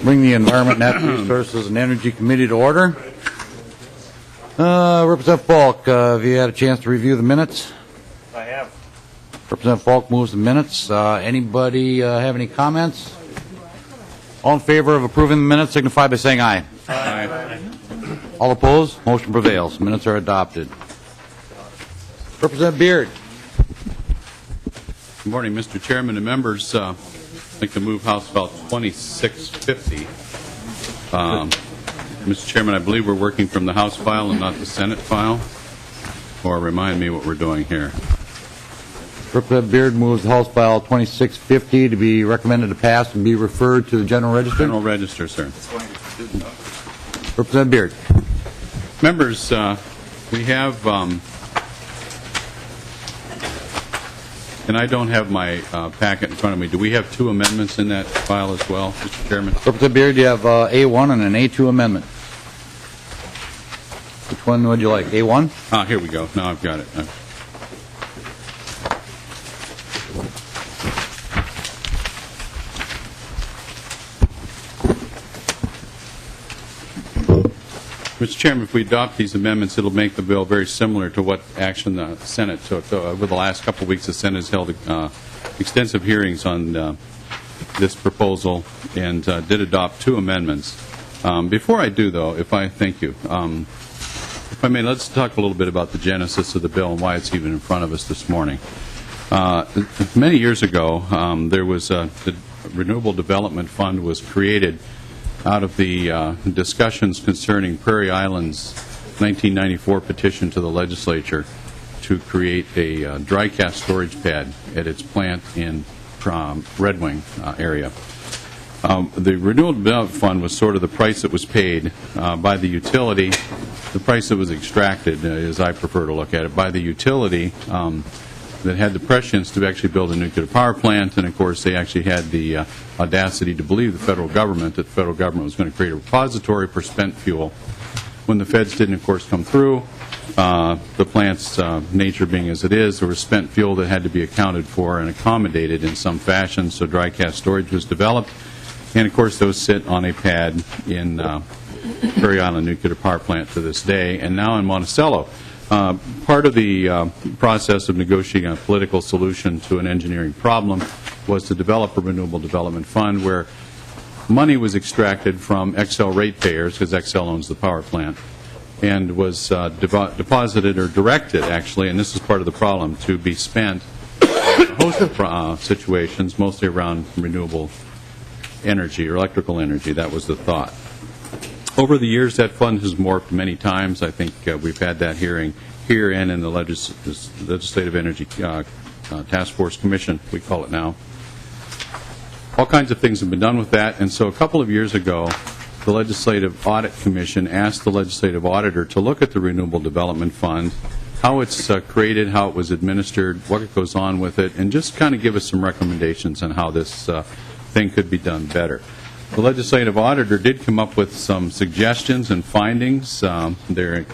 Bring the Environment, Natural Resources, and Energy Committee to order. Representative Falk, have you had a chance to review the minutes? I have. Representative Falk moves the minutes. Anybody have any comments? All in favor of approving the minutes signify by saying aye. Aye. All opposed? Motion prevails. Minutes are adopted. Representative Beard. Good morning, Mr. Chairman and members. I'd like to move House File 2650. Mr. Chairman, I believe we're working from the House file and not the Senate file. Or remind me what we're doing here. Representative Beard moves House File 2650 to be recommended to pass and be referred to the General Register. General Register, sir. Representative Beard. Members, we have, and I don't have my packet in front of me. Do we have two amendments in that file as well, Mr. Chairman? Representative Beard, you have A1 and an A2 amendment. Which one would you like? A1? Here we go. Now I've got it. Mr. Chairman, if we adopt these amendments, it'll make the bill very similar to what action the Senate took. Over the last couple of weeks, the Senate has held extensive hearings on this proposal and did adopt two amendments. Before I do, though, if I may, let's talk a little bit about the genesis of the bill and why it's even in front of us this morning. Many years ago, there was the Renewable Development Fund was created out of the discussions concerning Prairie Island's 1994 petition to the legislature to create a dry cast storage pad at its plant in Red Wing area. The Renewable Development Fund was sort of the price that was paid by the utility, the price that was extracted, as I prefer to look at it, by the utility that had the prescience to actually build a nuclear power plant, and of course they actually had the audacity to believe the federal government that the federal government was going to create a repository for spent fuel. When the feds didn't, of course, come through, the plant's nature being as it is, there was spent fuel that had to be accounted for and accommodated in some fashion, so dry cast storage was developed, and of course those sit on a pad in Prairie Island Nuclear Power Plant to this day, and now in Monticello. Part of the process of negotiating a political solution to an engineering problem was to develop a renewable development fund where money was extracted from XL ratepayers, because XL owns the power plant, and was deposited or directed, actually, and this is part of the problem, to be spent in a host of situations, mostly around renewable energy or electrical energy. That was the thought. Over the years, that fund has morphed many times. I think we've had that hearing here and in the Legislative Energy Task Force Commission, we call it now. All kinds of things have been done with that, and so a couple of years ago, the Legislative Audit Commission asked the Legislative Auditor to look at the Renewable Development Fund, how it's created, how it was administered, what goes on with it, and just kind of give us some recommendations on how this thing could be done better. The legislative auditor did come up with some suggestions and findings. They're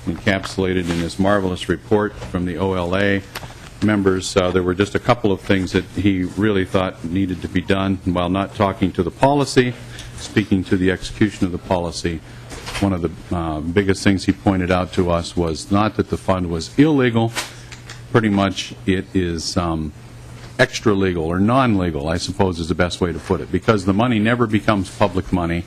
encapsulated in this marvelous report from the OLA members. There were just a couple of things that he really thought needed to be done while not talking to the policy, speaking to the execution of the policy. One of the biggest things he pointed out to us was not that the fund was illegal. Pretty much it is extra legal or non-legal, I suppose is the best way to put it, because the money never becomes public money.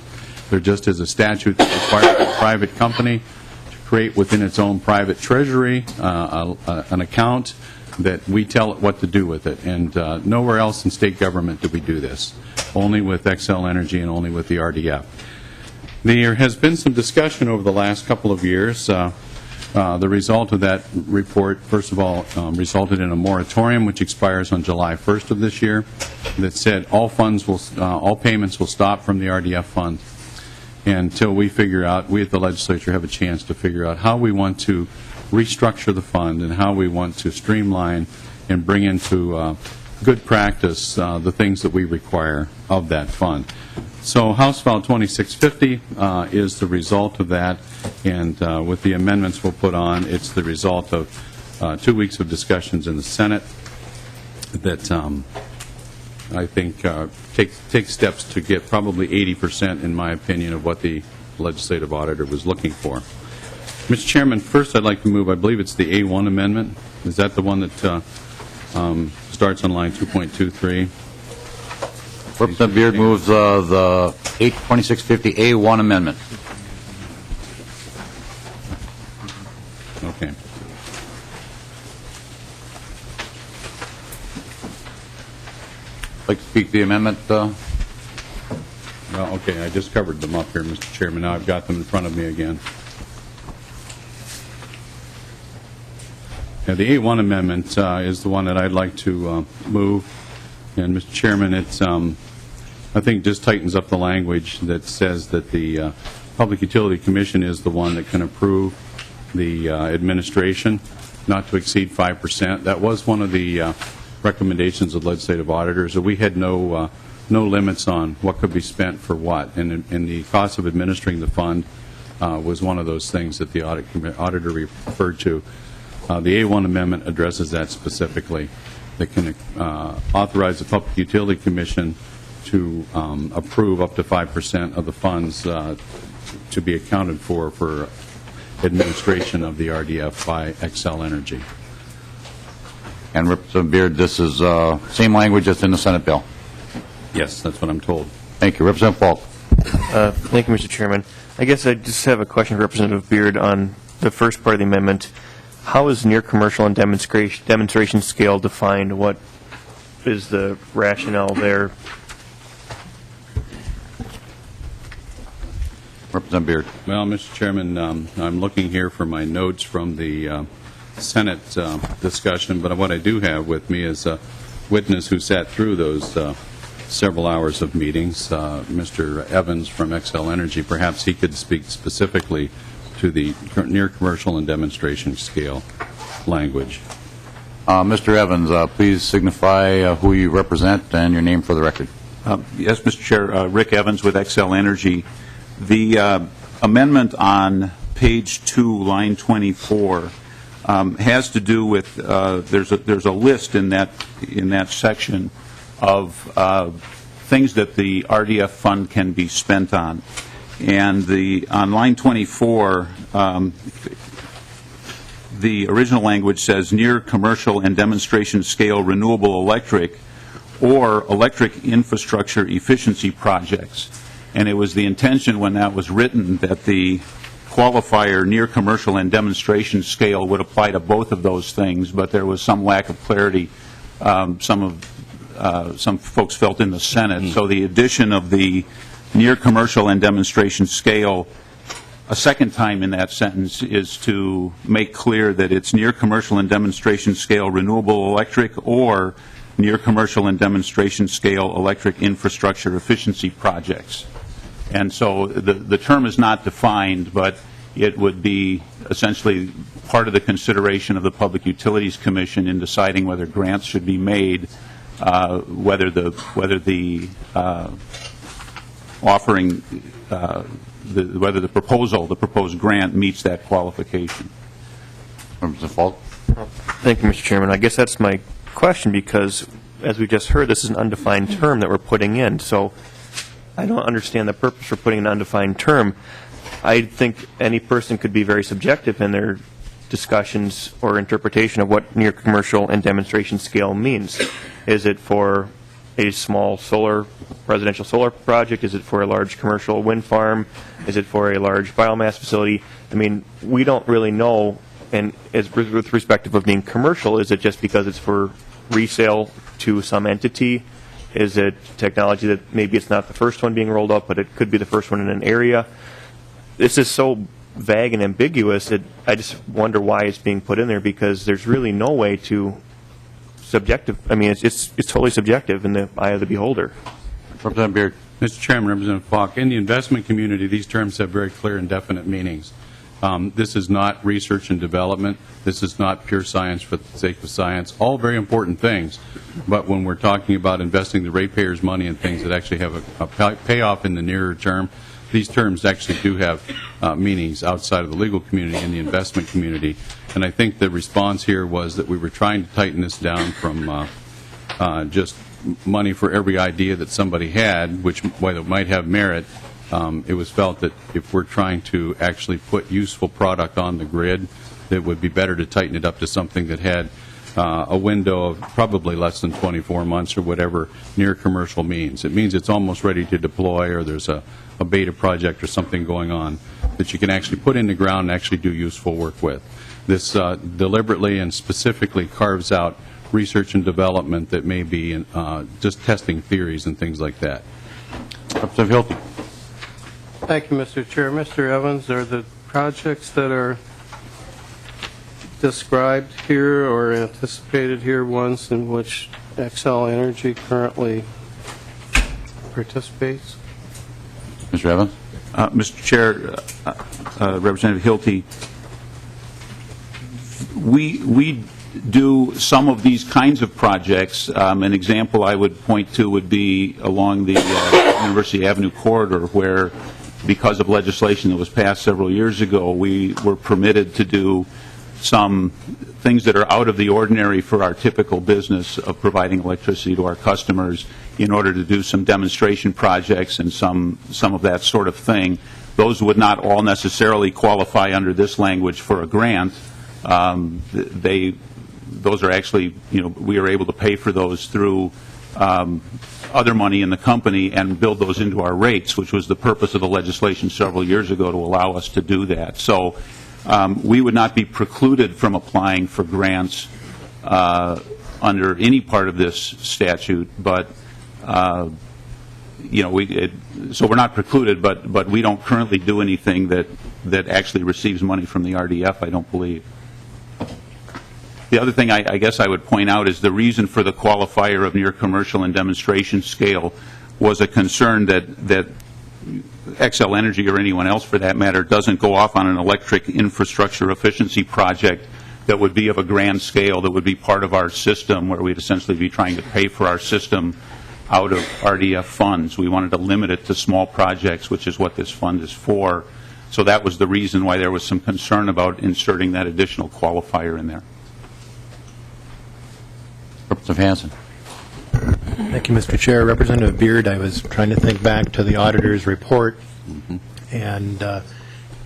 There just is a statute that requires a private company to create within its own private treasury an account that we tell it what to do with it. And nowhere else in state government do we do this, only with XL Energy and only with the RDF. There has been some discussion over the last couple of years. The result of that report, first of all, resulted in a moratorium which expires on July 1st of this year that said all payments will stop from the RDF fund until we figure out, we at the legislature have a chance to figure out how we want to restructure the fund and how we want to streamline and bring into good practice the things that we require of that fund. So House File 2650 is the result of that, and with the amendments we'll put on, it's the result of 2 weeks of discussions in the Senate that I think, take steps to get probably 80%, in my opinion, of what the legislative auditor was looking for. Mr. Chairman, first I'd like to move, I believe it's the A1 amendment. Is that the one that starts on line 2.23? Representative Beard moves the 2650A1 amendment. Okay. Like to speak to the amendment? Well, okay, I just covered them up here, Mr. Chairman. Now I've got them in front of me again. Yeah, the A1 amendment is the one that I'd like to move. And, Mr. Chairman, it's, I think, just tightens up the language that says that the Public Utility Commission is the one that can approve the administration not to exceed 5%. That was one of the recommendations of legislative auditors. So we had no limits on what could be spent for what. And the cost of administering the fund was one of those things that the auditor referred to. The A1 amendment addresses that specifically. That can authorize the Public Utility Commission to approve up to 5% of the funds to be accounted for administration of the RDF by Xcel Energy. And Representative Beard, this is same language that's in the Senate bill. Yes, that's what I'm told. Thank you. Representative Falk. Thank you, Mr. Chairman. I guess I just have a question for Representative Beard on the first part of the amendment. How is near commercial and demonstration scale defined? What is the rationale there? Representative Beard. Well, Mr. Chairman, I'm looking here for my notes from the Senate discussion, but what I do have with me is a witness who sat through those several hours of meetings, Mr. Evans from Xcel Energy. Perhaps he could speak specifically to the near commercial and demonstration scale language. Mr. Evans, please signify who you represent and your name for the record. Yes, Mr. Chair. Rick Evans with Xcel Energy. The amendment on page 2, line 24, has to do with there's a list in that section of things that the RDF fund can be spent on. And on line 24, the original language says near commercial and demonstration scale renewable electric or electric infrastructure efficiency projects. And it was the intention when that was written that the qualifier near commercial and demonstration scale would apply to both of those things, but there was some lack of clarity. Some folks felt in the Senate. So the addition of the near commercial and demonstration scale a second time in that sentence is to make clear that it's near commercial and demonstration scale renewable electric or near commercial and demonstration scale electric infrastructure efficiency projects. And so the term is not defined, but it would be essentially part of the consideration of the Public Utilities Commission in deciding whether grants should be made, whether the proposed grant meets that qualification. Representative Falk. Thank you, Mr. Chairman. I guess that's my question because, as we just heard, this is an undefined term that we're putting in. So I don't understand the purpose for putting an undefined term. I think any person could be very subjective in their discussions or interpretation of what near commercial and demonstration scale means. Is it for a small residential solar project? Is it for a large commercial wind farm? Is it for a large biomass facility? I mean, we don't really know. And with respect of being commercial, is it just because it's for resale to some entity? Is it technology that maybe it's not the first one being rolled out, but it could be the first one in an area? This is so vague and ambiguous that I just wonder why it's being put in there, because there's really no way to subjective. I mean, it's totally subjective in the eye of the beholder. Representative Beard. Mr. Chairman, Representative Falk, in the investment community, these terms have very clear and definite meanings. This is not research and development. This is not pure science for the sake of science. All very important things. But when we're talking about investing the ratepayers' money in things that actually have a payoff in the nearer term, these terms actually do have meanings outside of the legal community and the investment community. And I think the response here was that we were trying to tighten this down from just money for every idea that somebody had, which while it might have merit, it was felt that if we're trying to actually put useful product on the grid, it would be better to tighten it up to something that had a window of probably less than 24 months or whatever near commercial means. It means it's almost ready to deploy, or there's a beta project or something going on that you can actually put in the ground and actually do useful work with. This deliberately and specifically carves out research and development that may be just testing theories and things like that. Representative Hilty. Thank you, Mr. Chair. Mr. Evans, are the projects that are described here or anticipated here ones in which Xcel Energy currently participates? Mr. Evans? Mr. Chair, Representative Hilty, we do some of these kinds of projects. An example I would point to would be along the University Avenue corridor, where, because of legislation that was passed several years ago, we were permitted to do some things that are out of the ordinary for our typical business of providing electricity to our customers in order to do some demonstration projects and some of that sort of thing. Those would not all necessarily qualify under this language for a grant. Those are actually, we are able to pay for those through other money in the company and build those into our rates, which was the purpose of the legislation several years ago to allow us to do that. So we would not be precluded from applying for grants under any part of this statute, but so we're not precluded, but we don't currently do anything that actually receives money from the RDF, I don't believe. The other thing I guess I would point out is the reason for the qualifier of near commercial and demonstration scale was a concern that Xcel Energy, or anyone else for that matter, doesn't go off on an electric infrastructure efficiency project that would be of a grand scale, that would be part of our system, where we'd essentially be trying to pay for our system out of RDF funds. We wanted to limit it to small projects, which is what this fund is for. So that was the reason why there was some concern about inserting that additional qualifier in there. Representative Hansen. Thank you, Mr. Chair. Representative Beard, I was trying to think back to the auditor's report, and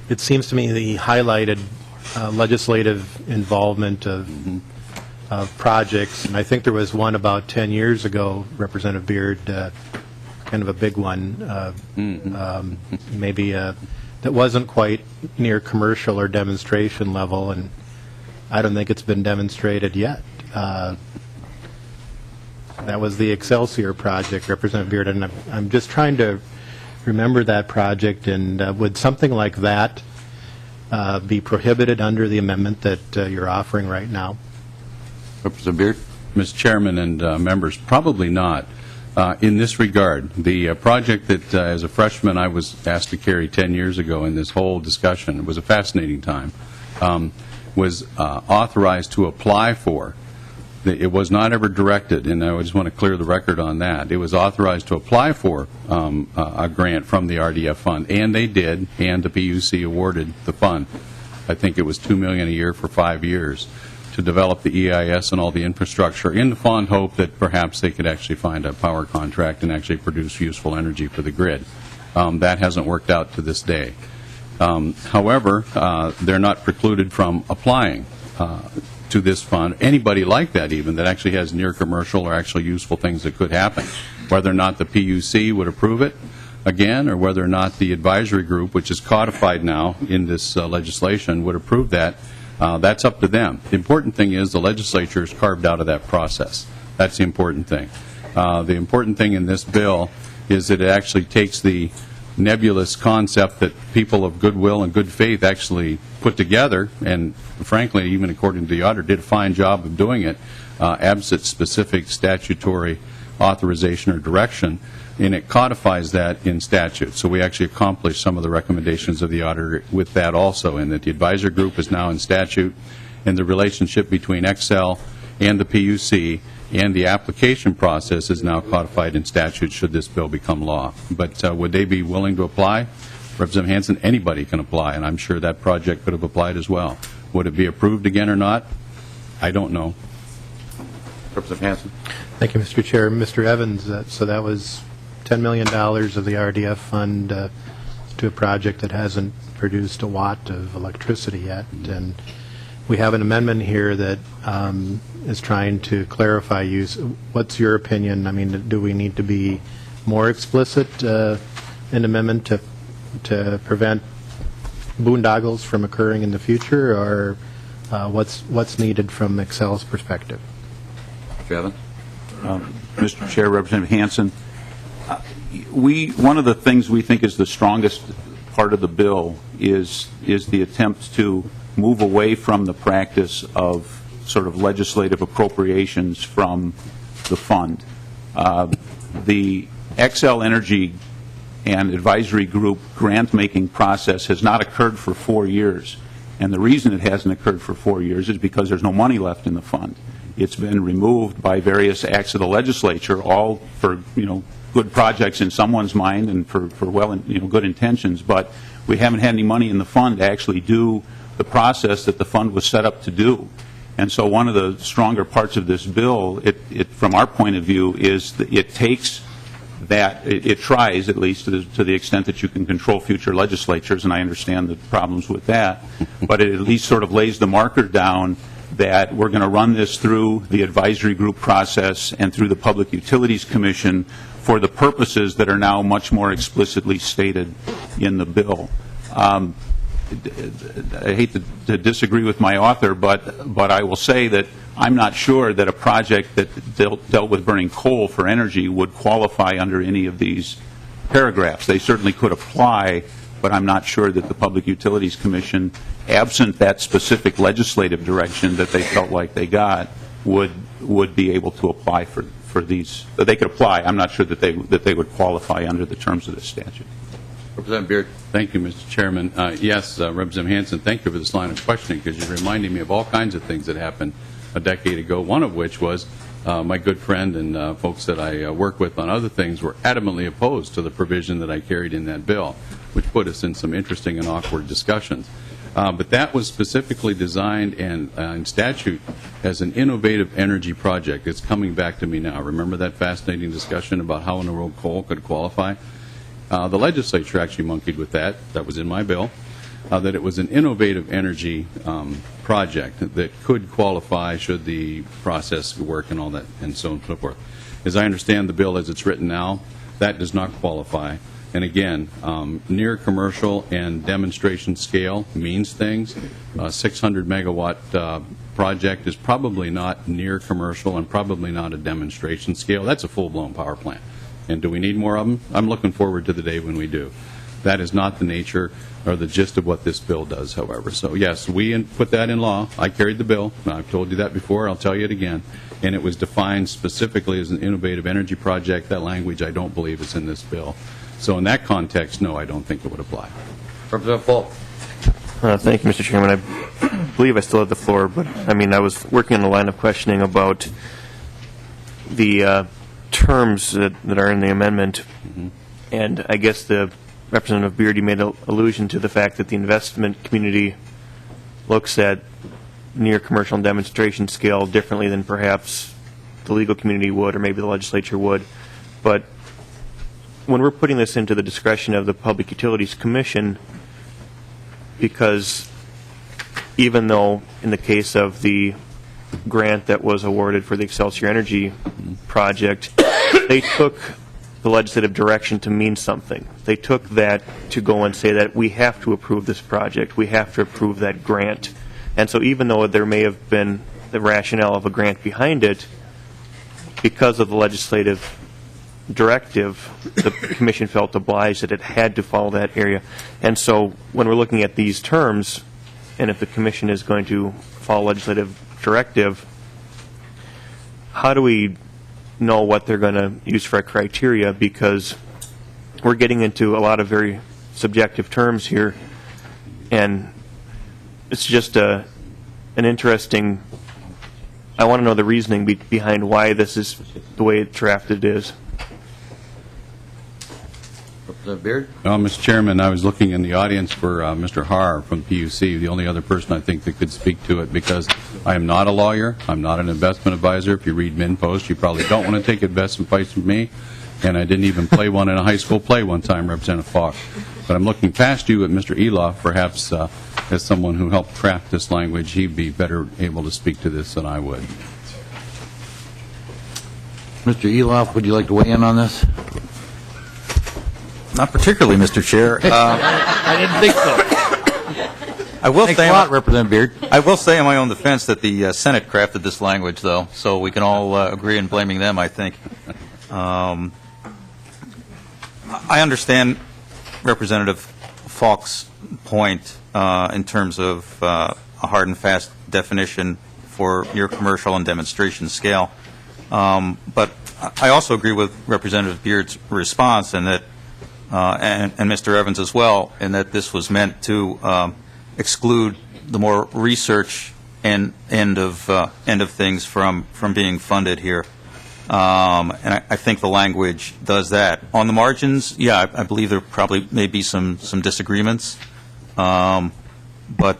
it seems to me that he highlighted legislative involvement of projects, and I think there was one about 10 years ago, Representative Beard, kind of a big one, maybe that wasn't quite near commercial or demonstration level, and I don't think it's been demonstrated yet. That was the Excelsior project, Representative Beard, and I'm just trying to remember that project, and would something like that be prohibited under the amendment that you're offering right now? Representative Beard. Mr. Chairman and members, probably not. In this regard, the project that as a freshman I was asked to carry 10 years ago in this whole discussion, it was a fascinating time, was authorized to apply for. It was not ever directed, and I just want to clear the record on that. It was authorized to apply for a grant from the RDF fund, and they did, and the PUC awarded the fund. I think it was $2 million a year for 5 years to develop the EIS and all the infrastructure in the fond hope that perhaps they could actually find a power contract and actually produce useful energy for the grid. That hasn't worked out to this day. However, they're not precluded from applying to this fund. Anybody like that even that actually has near commercial or actually useful things that could happen. Whether or not the PUC would approve it again, or whether or not the advisory group, which is codified now in this legislation, would approve that, that's up to them. The important thing is the legislature is carved out of that process. That's the important thing. The important thing in this bill is that it actually takes the nebulous concept that people of goodwill and good faith actually put together, and frankly, even according to the auditor, did a fine job of doing it, absent specific statutory authorization or direction, and it codifies that in statute. So we actually accomplished some of the recommendations of the auditor with that also, in that the advisor group is now in statute, and the relationship between Xcel and the PUC and the application process is now codified in statute should this bill become law. But would they be willing to apply? Representative Hansen, anybody can apply, and I'm sure that project could have applied as well. Would it be approved again or not? I don't know. Representative Hansen. Thank you, Mr. Chair. Mr. Evans, so that was $10 million of the RDF fund to a project that hasn't produced a watt of electricity yet. And we have an amendment here that is trying to clarify use. What's your opinion? I mean, do we need to be more explicit in amendment to prevent boondoggles from occurring in the future, or what's needed from Excel's perspective? Kevin? Mr. Chair, Representative Hansen, one of the things we think is the strongest part of the bill is the attempt to move away from the practice of sort of legislative appropriations from the fund. The Xcel Energy and Advisory Group grant-making process has not occurred for 4 years. And the reason it hasn't occurred for 4 years is because there's no money left in the fund. It's been removed by various acts of the legislature, all for, good projects in someone's mind and for good intentions. But we haven't had any money in the fund to actually do the process that the fund was set up to do. And so one of the stronger parts of this bill, from our point of view, is that it takes that, it tries, at least to the extent that you can control future legislatures, and I understand the problems with that, but it at least sort of lays the marker down that we're going to run this through the advisory group process and through the Public Utilities Commission for the purposes that are now much more explicitly stated in the bill. I hate to disagree with my author, but I will say that I'm not sure that a project that dealt with burning coal for energy would qualify under any of these paragraphs. They certainly could apply, but I'm not sure that the Public Utilities Commission, absent that specific legislative direction that they felt like they got, would be able to apply for these. They could apply. I'm not sure that they would qualify under the terms of this statute. Representative Beard. Thank you, Mr. Chairman. Yes, Representative Hansen, thank you for this line of questioning, because you're reminding me of all kinds of things that happened a decade ago, one of which was my good friend and folks that I work with on other things were adamantly opposed to the provision that I carried in that bill, which put us in some interesting and awkward discussions. But that was specifically designed and in statute as an innovative energy project. It's coming back to me now. Remember that fascinating discussion about how in the world coal could qualify? The legislature actually monkeyed with that. That was in my bill. That it was an innovative energy project that could qualify should the process work and all that, and so on and so forth. As I understand the bill as it's written now, that does not qualify. And again, near commercial and demonstration scale means things. 600 megawatt project is probably not near commercial and probably not a demonstration scale. That's a full-blown power plant. And do we need more of them? I'm looking forward to the day when we do. That is not the nature or the gist of what this bill does, however. So, yes, we put that in law. I carried the bill. I've told you that before. I'll tell you it again. And it was defined specifically as an innovative energy project. That language, I don't believe, is in this bill. So in that context, no, I don't think it would apply. Representative Paul. Thank you, Mr. Chairman. I believe I still have the floor, but, I was working on the line of questioning about the terms that are in the amendment, and I guess the Representative Beardy made an allusion to the fact that the investment community looks at near commercial and demonstration scale differently than perhaps the legal community would, or maybe the legislature would. But when we're putting this into the discretion of the Public Utilities Commission, because even though in the case of the grant that was awarded for the Excelsior Energy project, they took the legislative direction to mean something. They took that to go and say that we have to approve this project, we have to approve that grant. And so even though there may have been the rationale of a grant behind it, because of the legislative directive, the Commission felt obliged that it had to follow that area. And so when we're looking at these terms, and if the Commission is going to follow legislative directive, how do we know what they're going to use for a criteria? Because we're getting into a lot of very subjective terms here, and it's just an interesting, I want to know the reasoning behind why this is the way it's drafted is. Beard? Mr. Chairman, I was looking in the audience for Mr. Haar from PUC, the only other person I think that could speak to it, because I am not a lawyer, I'm not an investment advisor. If you read MinPost, you probably don't want to take investment advice from me, and I didn't even play one in a high school play one time, Representative Falk. But I'm looking past you at Mr. Eloff, perhaps as someone who helped craft this language, he'd be better able to speak to this than I would. Mr. Eloff, would you like to weigh in on this? Not particularly, Mr. Chair. I didn't think so. I will Thanks say, a lot, Representative Beard. I will say in my own defense that the Senate crafted this language, though, so we can all agree in blaming them, I think. I understand Representative Falk's point in terms of a hard and fast definition for your commercial and demonstration scale. But I also agree with Representative Beard's response, and that, and Mr. Evans as well, in that this was meant to exclude the more research and end of things from being funded here. And I think the language does that. On the margins, yeah, I believe there probably may be some disagreements, but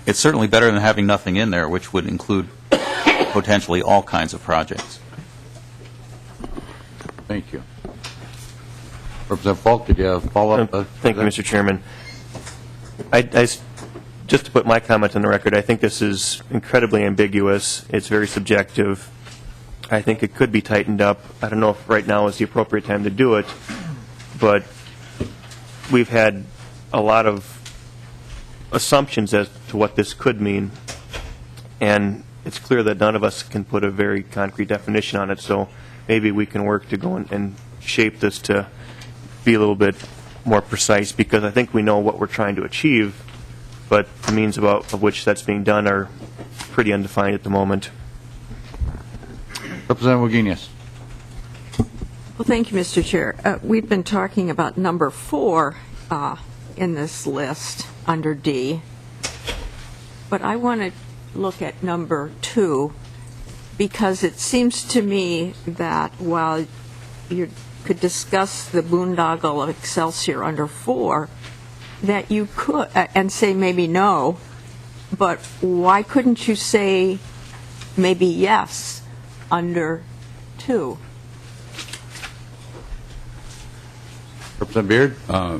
it's certainly better than having nothing in there, which would include potentially all kinds of projects. Thank you. Representative Falk, did you have a follow-up? Thank you, Mr. Chairman. Just to put my comment on the record, I think this is incredibly ambiguous. It's very subjective. I think it could be tightened up. I don't know if right now is the appropriate time to do it, but we've had a lot of assumptions as to what this could mean, and it's clear that none of us can put a very concrete definition on it, so maybe we can work to go and shape this to be a little bit more precise, because I think we know what we're trying to achieve, but the means of which that's being done are pretty undefined at the moment. Representative Wagenius. Well, thank you, Mr. Chair. We've been talking about number 4 in this list under D, but I want to look at number 2, because it seems to me that while you could discuss the boondoggle of Excelsior under 4, that you could, and say maybe no, but why couldn't you say maybe yes under 2? Representative Beard?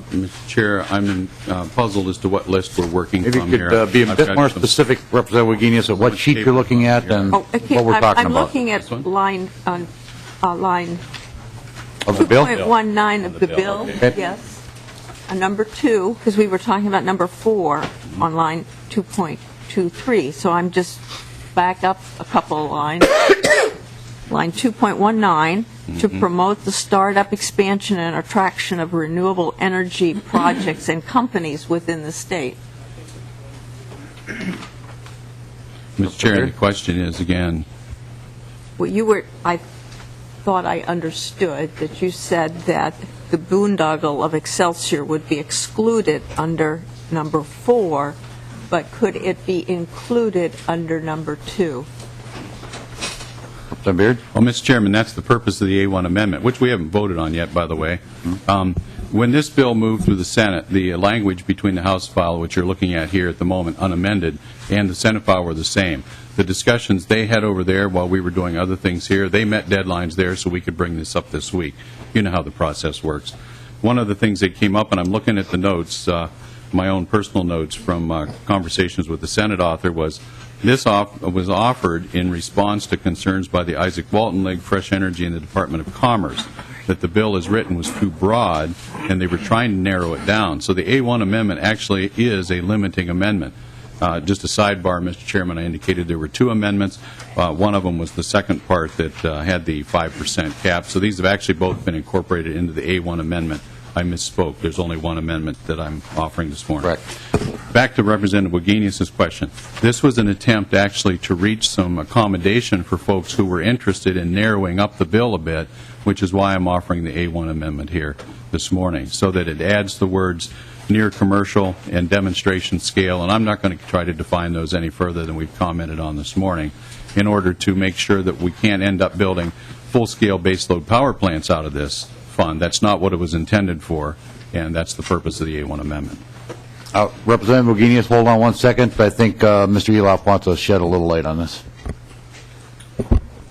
Mr. Chair, I'm puzzled as to what list we're working Maybe from you here. could be a I've bit got more some- specific, Representative Wagenius, of what sheet you're looking at and Oh, okay. what we're talking I'm about. looking at This one? line Of the bill? 2.19 of the bill, Okay. yes. Number 2, because we were talking about number 4 on line 2.23, so I'm just back up a couple of lines. Line 2.19, to promote the startup, expansion, and attraction of renewable energy projects and companies within the state. Mr. Chair, the question is, again, Well, I thought I understood that you said that the boondoggle of Excelsior would be excluded under number 4, but could it be included under number 2? Representative Beard? well, Mr. Chairman, that's the purpose of the A1 amendment, which we haven't voted on yet, by the way. When this bill moved through the Senate, the language between the House file, which you're looking at here at the moment, unamended, and the Senate file were the same. The discussions they had over there while we were doing other things here, they met deadlines there so we could bring this up this week. You know how the process works. One of the things that came up, and I'm looking at the notes, my own personal notes from conversations with the Senate author, was this was offered in response to concerns by the Isaac Walton League, Fresh Energy, and the Department of Commerce, that the bill as written was too broad, and they were trying to narrow it down. So the A1 amendment actually is a limiting amendment. Just a sidebar, Mr. Chairman, I indicated there were 2 amendments. One of them was the second part that had the 5% cap. So these have actually both been incorporated into the A1 amendment. I misspoke. There's only one amendment that I'm offering this morning. Correct. Back to Representative Wagenius' question. This was an attempt actually to reach some accommodation for folks who were interested in narrowing up the bill a bit, which is why I'm offering the A1 amendment here this morning, so that it adds the words near commercial and demonstration scale, and I'm not going to try to define those any further than we've commented on this morning, in order to make sure that we can't end up building full-scale baseload power plants out of this fund. That's not what it was intended for, and that's the purpose of the A1 amendment. Representative Wagenius, hold on one second. I think Mr. Eloff wants to shed a little light on this.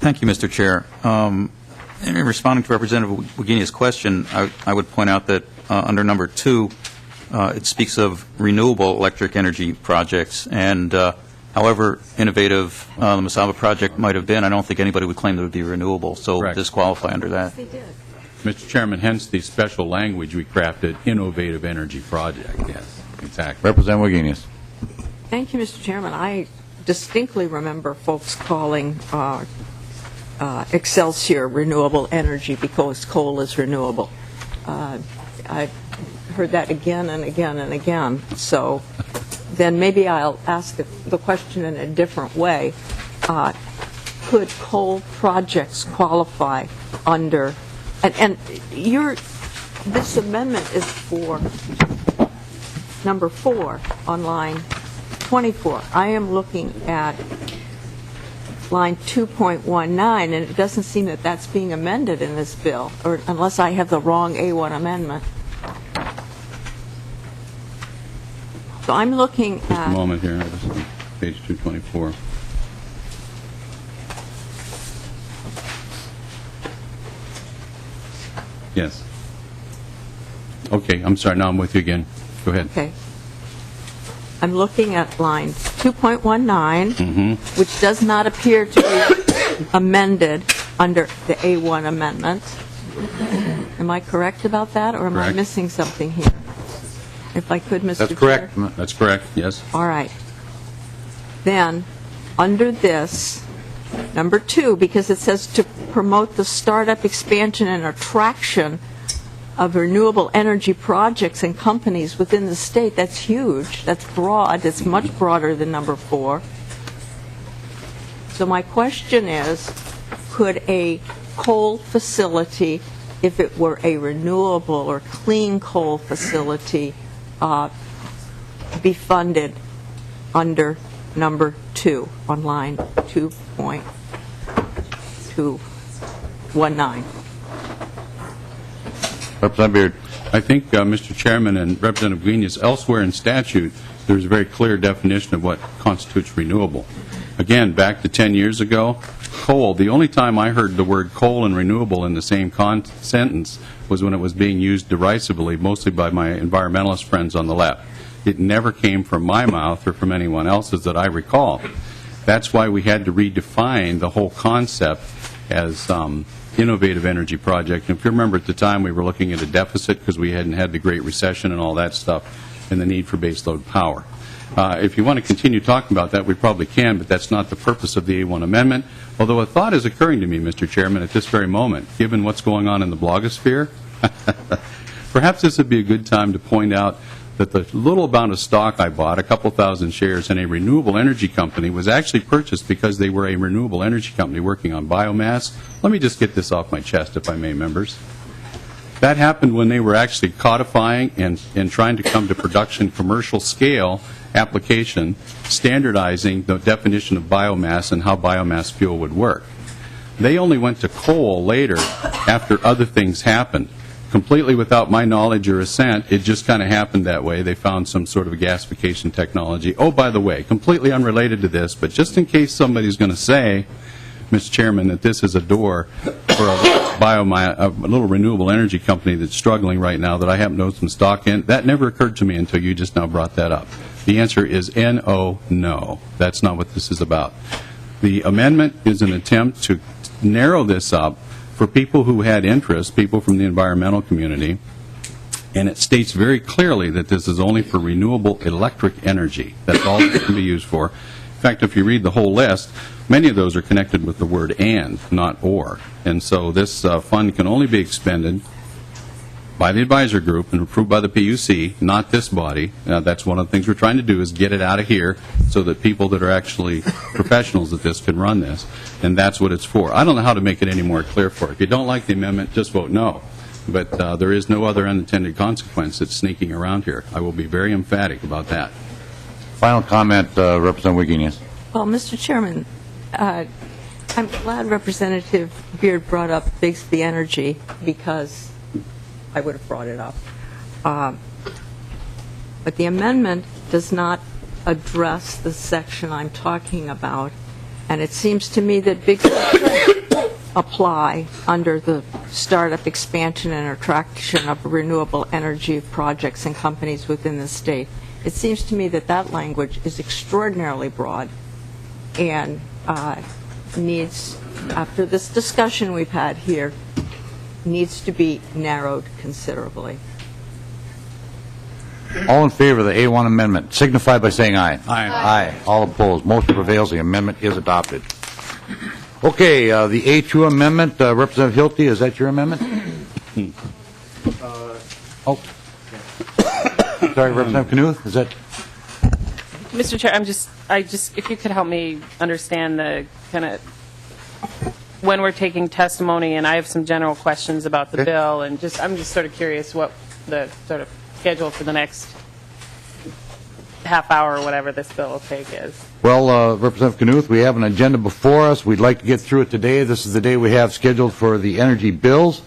Thank you, Mr. Chair. In responding to Representative Wagenius' question, I would point out that under number 2, it speaks of renewable electric energy projects, and however innovative the Masaba project might have been, I don't think anybody would claim that it would be renewable, so Correct. disqualify under that. Mr. Chairman, hence the special language we crafted, innovative energy project. Yes, exactly. Representative Wagenius. Thank you, Mr. Chairman. I distinctly remember folks calling Excelsior renewable energy because coal is renewable. I've heard that again and again and again. So then maybe I'll ask the question in a different way. Could coal projects qualify under, and this amendment is for number 4 on line 24. I am looking at line 2.19, and it doesn't seem that that's being amended in this bill, or unless I have the wrong A1 amendment. So I'm looking Just a at moment here. This is page 224. Yes. Okay, I'm sorry. Now I'm with you again. Go ahead. Okay. I'm looking at line 2.19, which does not appear to be amended under the A1 amendment. Am I correct about that, or am I Correct. missing something here? If I could, Mr. That's Chair. correct. That's correct, yes. All right. Then, under this, number 2, because it says to promote the startup, expansion, and attraction of renewable energy projects and companies within the state. That's huge. That's broad. It's much broader than number 4. So my question is, could a coal facility, if it were a renewable or clean coal facility, be funded under number 2 on line 2.219? Representative Beard. I think, Mr. Chairman and Representative Guinness, elsewhere in statute, there's a very clear definition of what constitutes renewable. Again, back to 10 years ago, coal, the only time I heard the word coal and renewable in the same sentence was when it was being used derisively, mostly by my environmentalist friends on the left. It never came from my mouth or from anyone else's that I recall. That's why we had to redefine the whole concept as innovative energy project. And if you remember at the time, we were looking at a deficit because we hadn't had the Great Recession and all that stuff, and the need for baseload power. If you want to continue talking about that, we probably can, but that's not the purpose of the A1 amendment. Although a thought is occurring to me, Mr. Chairman, at this very moment, given what's going on in the blogosphere, perhaps this would be a good time to point out that the little amount of stock I bought, a couple thousand shares in a renewable energy company, was actually purchased because they were a renewable energy company working on biomass. Let me just get this off my chest, if I may, members. That happened when they were actually codifying and trying to come to production commercial scale application, standardizing the definition of biomass and how biomass fuel would work. They only went to coal later after other things happened. Completely without my knowledge or assent, it just kind of happened that way. They found some sort of a gasification technology. Oh, by the way, completely unrelated to this, but just in case somebody's going to say, Mr. Chairman, that this is a door for a little renewable energy company that's struggling right now that I happen to own some stock in, that never occurred to me until you just now brought that up. The answer is N-O, no. That's not what this is about. The amendment is an attempt to narrow this up for people who had interest, people from the environmental community, and it states very clearly that this is only for renewable electric energy. That's all it can be used for. In fact, if you read the whole list, many of those are connected with the word and, not or. And so this fund can only be expended by the advisor group and approved by the PUC, not this body. That's one of the things we're trying to do is get it out of here so that people that are actually professionals at this can run this. And that's what it's for. I don't know how to make it any more clear for it. If you don't like the amendment, just vote no. But there is no other unintended consequence that's sneaking around here. I will be very emphatic about that. Final comment, Representative Wagenius. Well, Mr. Chairman, I'm glad Representative Beard brought up Bixby Energy, because I would have brought it up. But the amendment does not address the section I'm talking about, and it seems to me that Bixby should apply under the startup, expansion, and attraction of renewable energy projects and companies within the state. It seems to me that that language is extraordinarily broad and needs, after this discussion we've had here, needs to be narrowed considerably. All in favor of the A1 amendment signify by saying aye. Aye. Aye. All opposed. Motion prevails. The amendment is adopted. Okay, the A2 amendment, Representative Hilty, is that your amendment? Oh. Sorry, Representative Knuth, is that? Mr. Chair, if you could help me understand the kind of, when we're taking testimony, and I have some general questions about the bill, and I'm just sort of curious what the sort of schedule for the next half hour or whatever this bill will take is. Well, Representative Knuth, we have an agenda before us. We'd like to get through it today. This is the day we have scheduled for the energy bills.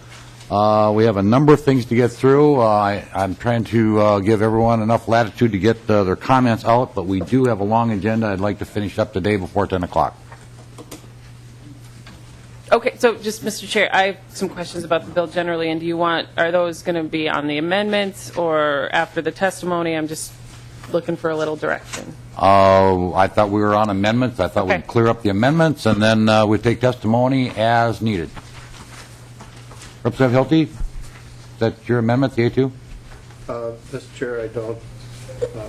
We have a number of things to get through. I'm trying to give everyone enough latitude to get their comments out, but we do have a long agenda. I'd like to finish up today before 10 o'clock. Okay, so just, Mr. Chair, I have some questions about the bill generally, and are those going to be on the amendments or after the testimony? I'm just looking for a little direction. I thought we were on amendments. I thought Okay. we'd clear up the amendments, and then we'd take testimony as needed. Representative Hilty, is that your amendment, the A2? Mr. Chair, I don't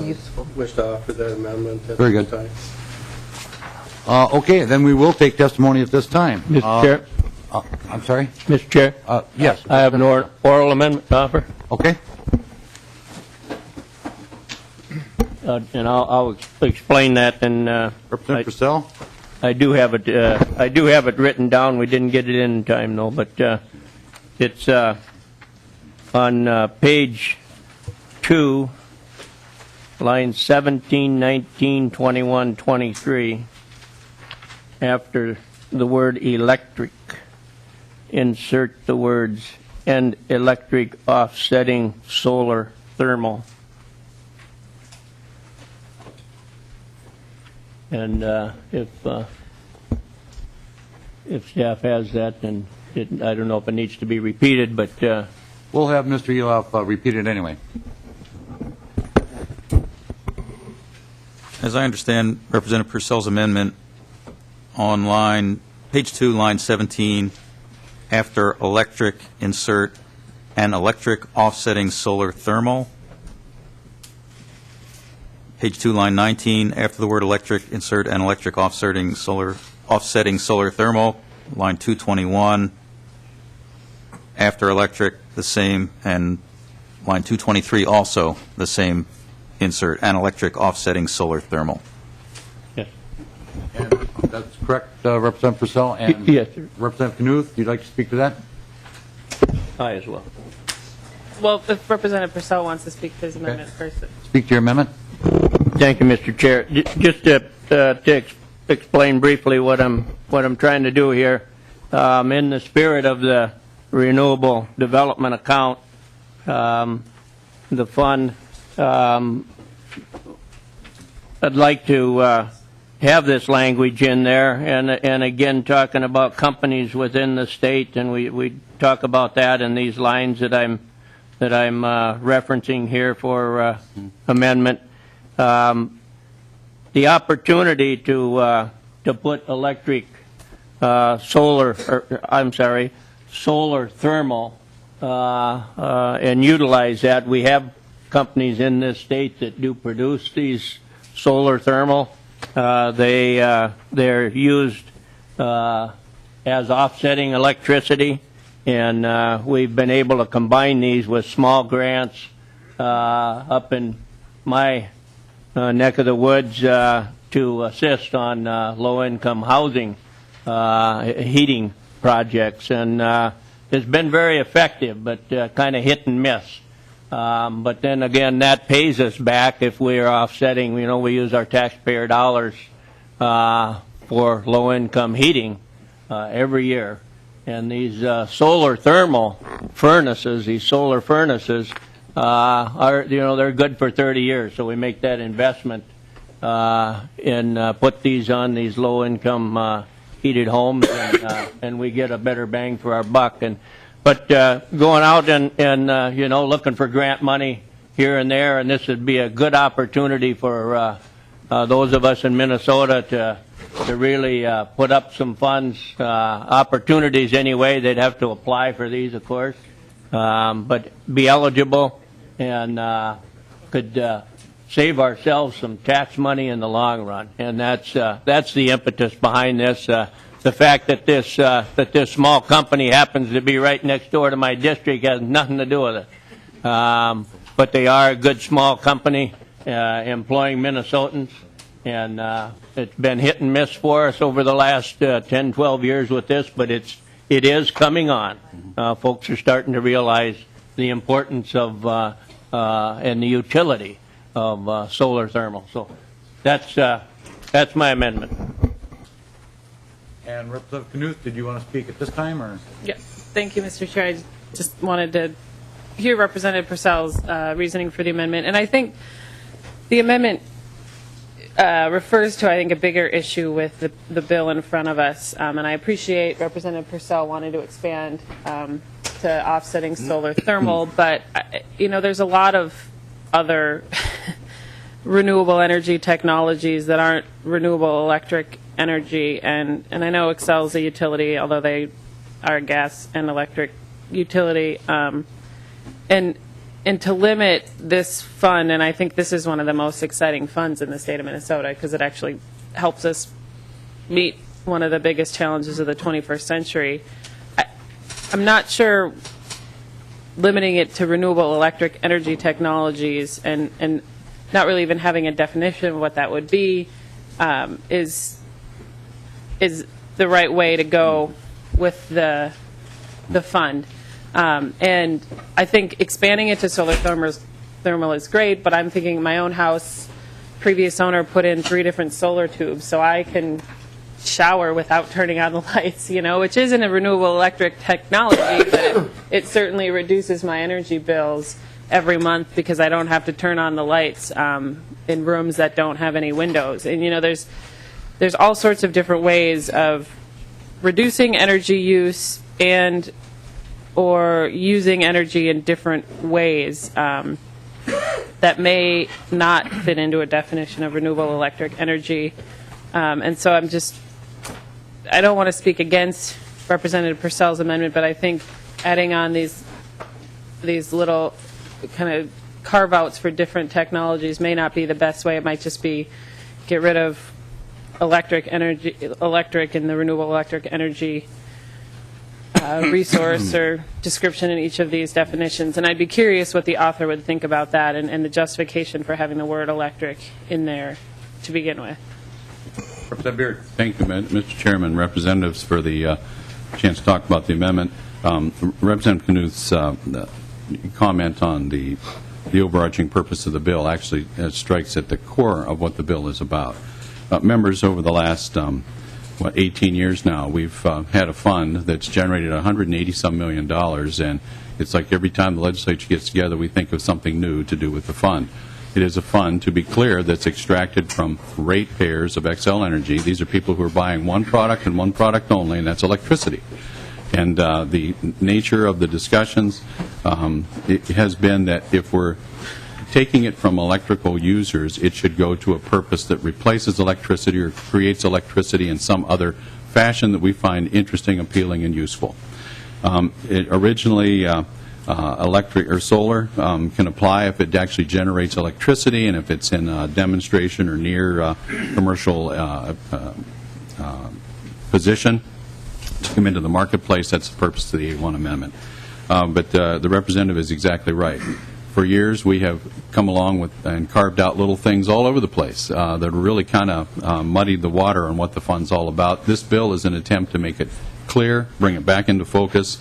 Useful. wish to offer that amendment at Very this good. time. Okay, then we will take testimony at this time. Mr. Chair, I'm sorry? Mr. Chair, Yes. I have an oral amendment to offer, Okay. and I'll explain that. And Representative Purcell? I do have it written down. We didn't get it in time though, but it's on page 2, lines 17, 19, 21, 23. After the word electric, insert the words "and electric offsetting solar thermal." And if staff has that, then I don't know if it needs to be repeated, but We'll have Mr. Eloff repeat it anyway. As I understand Representative Purcell's amendment, on page 2, line 17, after electric, insert an electric offsetting solar thermal. Page 2, line 19, after the word electric, insert an electric offsetting solar thermal. Line 221, after electric, the same, and line 223 also the same, insert an electric offsetting solar thermal. yes. And that's correct, Representative Purcell. And Yes, sir. Representative Knuth, you'd like to speak to that? I as well. Well, if Representative Purcell wants to speak to his amendment first. Speak to your amendment. Thank you, Mr. Chair. Just to explain briefly what I'm trying to do here, in the spirit of the renewable development account, the fund, I'd like to have this language in there, and again, talking about companies within the state, and we talk about that in these lines that I'm referencing here for amendment. The opportunity to put electric, solar thermal, and utilize that. We have companies in this state that do produce these solar thermal. They're used as offsetting electricity, and we've been able to combine these with small grants up in my neck of the woods to assist on low-income housing heating projects, and it's been very effective, but kind of hit and miss. But then again, that pays us back if we're offsetting. We use our taxpayer dollars for low-income heating, every year. And these solar thermal furnaces, are, they're good for 30 years. So we make that investment and put these on these low-income heated homes, and we get a better bang for our buck. But going out and looking for grant money here and there, and this would be a good opportunity for those of us in Minnesota to really put up some funds, opportunities anyway. They'd have to apply for these, of course, but be eligible and could save ourselves some tax money in the long run. And that's the impetus behind this. The fact that this small company happens to be right next door to my district has nothing to do with it. But they are a good small company employing Minnesotans, and it's been hit and miss for us over the last 10, 12 years with this, but it is coming on. Folks are starting to realize the importance of and the utility of solar thermal. So that's my amendment. And Representative Knuth, did you want to speak at this time, or? Yes. Thank you, Mr. Chair. I just wanted to hear Representative Purcell's reasoning for the amendment. And I think the amendment refers to, a bigger issue with the bill in front of us. And I appreciate Representative Purcell wanting to expand to offsetting solar thermal. But, there's a lot of other renewable energy technologies that aren't renewable electric energy, and I know Xcel's a utility, although they are a gas and electric utility, and to limit this fund, and I think this is one of the most exciting funds in the state of Minnesota because it actually helps us meet one of the biggest challenges of the 21st century. I'm not sure limiting it to renewable electric energy technologies and not really even having a definition of what that would be is the right way to go with the fund. And I think expanding it to solar thermal is great, but I'm thinking my own house, previous owner put in 3 different solar tubes, so I can shower without turning on the lights, which isn't a renewable electric technology, but it certainly reduces my energy bills every month because I don't have to turn on the lights in rooms that don't have any windows. And there's all sorts of different ways of reducing energy use and or using energy in different ways that may not fit into a definition of renewable electric energy. And so I don't want to speak against Representative Purcell's amendment, but I think adding on these little kind of carve-outs for different technologies may not be the best way. It might just be get rid of electric and the renewable electric energy resource or description in each of these definitions. And I'd be curious what the author would think about that and the justification for having the word electric in there to begin with. Representative Beard. Thank you, Mr. Chairman, representatives, for the chance to talk about the amendment. Representative Knuth's comment on the overarching purpose of the bill actually strikes at the core of what the bill is about. Members, over the last 18 years now, we've had a fund that's generated $180-some million, and it's like every time the legislature gets together, we think of something new to do with the fund. It is a fund, to be clear, that's extracted from ratepayers of Xcel Energy. These are people who are buying one product and one product only, and that's electricity. And the nature of the discussions it has been that if we're taking it from electrical users, it should go to a purpose that replaces electricity or creates electricity in some other fashion that we find interesting, appealing, and useful. Originally, electric or solar can apply if it actually generates electricity and if it's in a demonstration or near commercial position to come into the marketplace. That's the purpose of the A1 amendment. But the representative is exactly right. For years, we have come along with and carved out little things all over the place that really kind of muddied the water on what the fund's all about. This bill is an attempt to make it clear, bring it back into focus.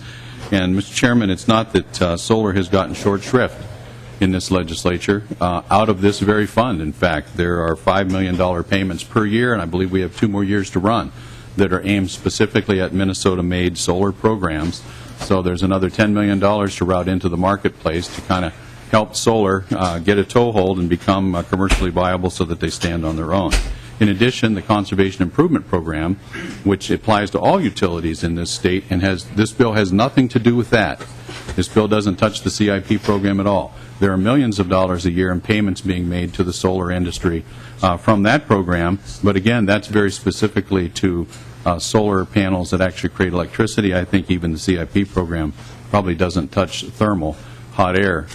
And, Mr. Chairman, it's not that solar has gotten short shrift in this legislature out of this very fund. In fact, there are $5 million payments per year, and I believe we have 2 more years to run. that are aimed specifically at Minnesota-made solar programs. So there's another $10 million to route into the marketplace to kind of help solar get a toehold and become commercially viable so that they stand on their own. In addition, the Conservation Improvement Program, which applies to all utilities in this state, and this bill has nothing to do with that. This bill doesn't touch the CIP program at all. There are millions of dollars a year in payments being made to the solar industry from that program, but again, that's very specifically to solar panels that actually create electricity. I think even the CIP program probably doesn't touch thermal, hot air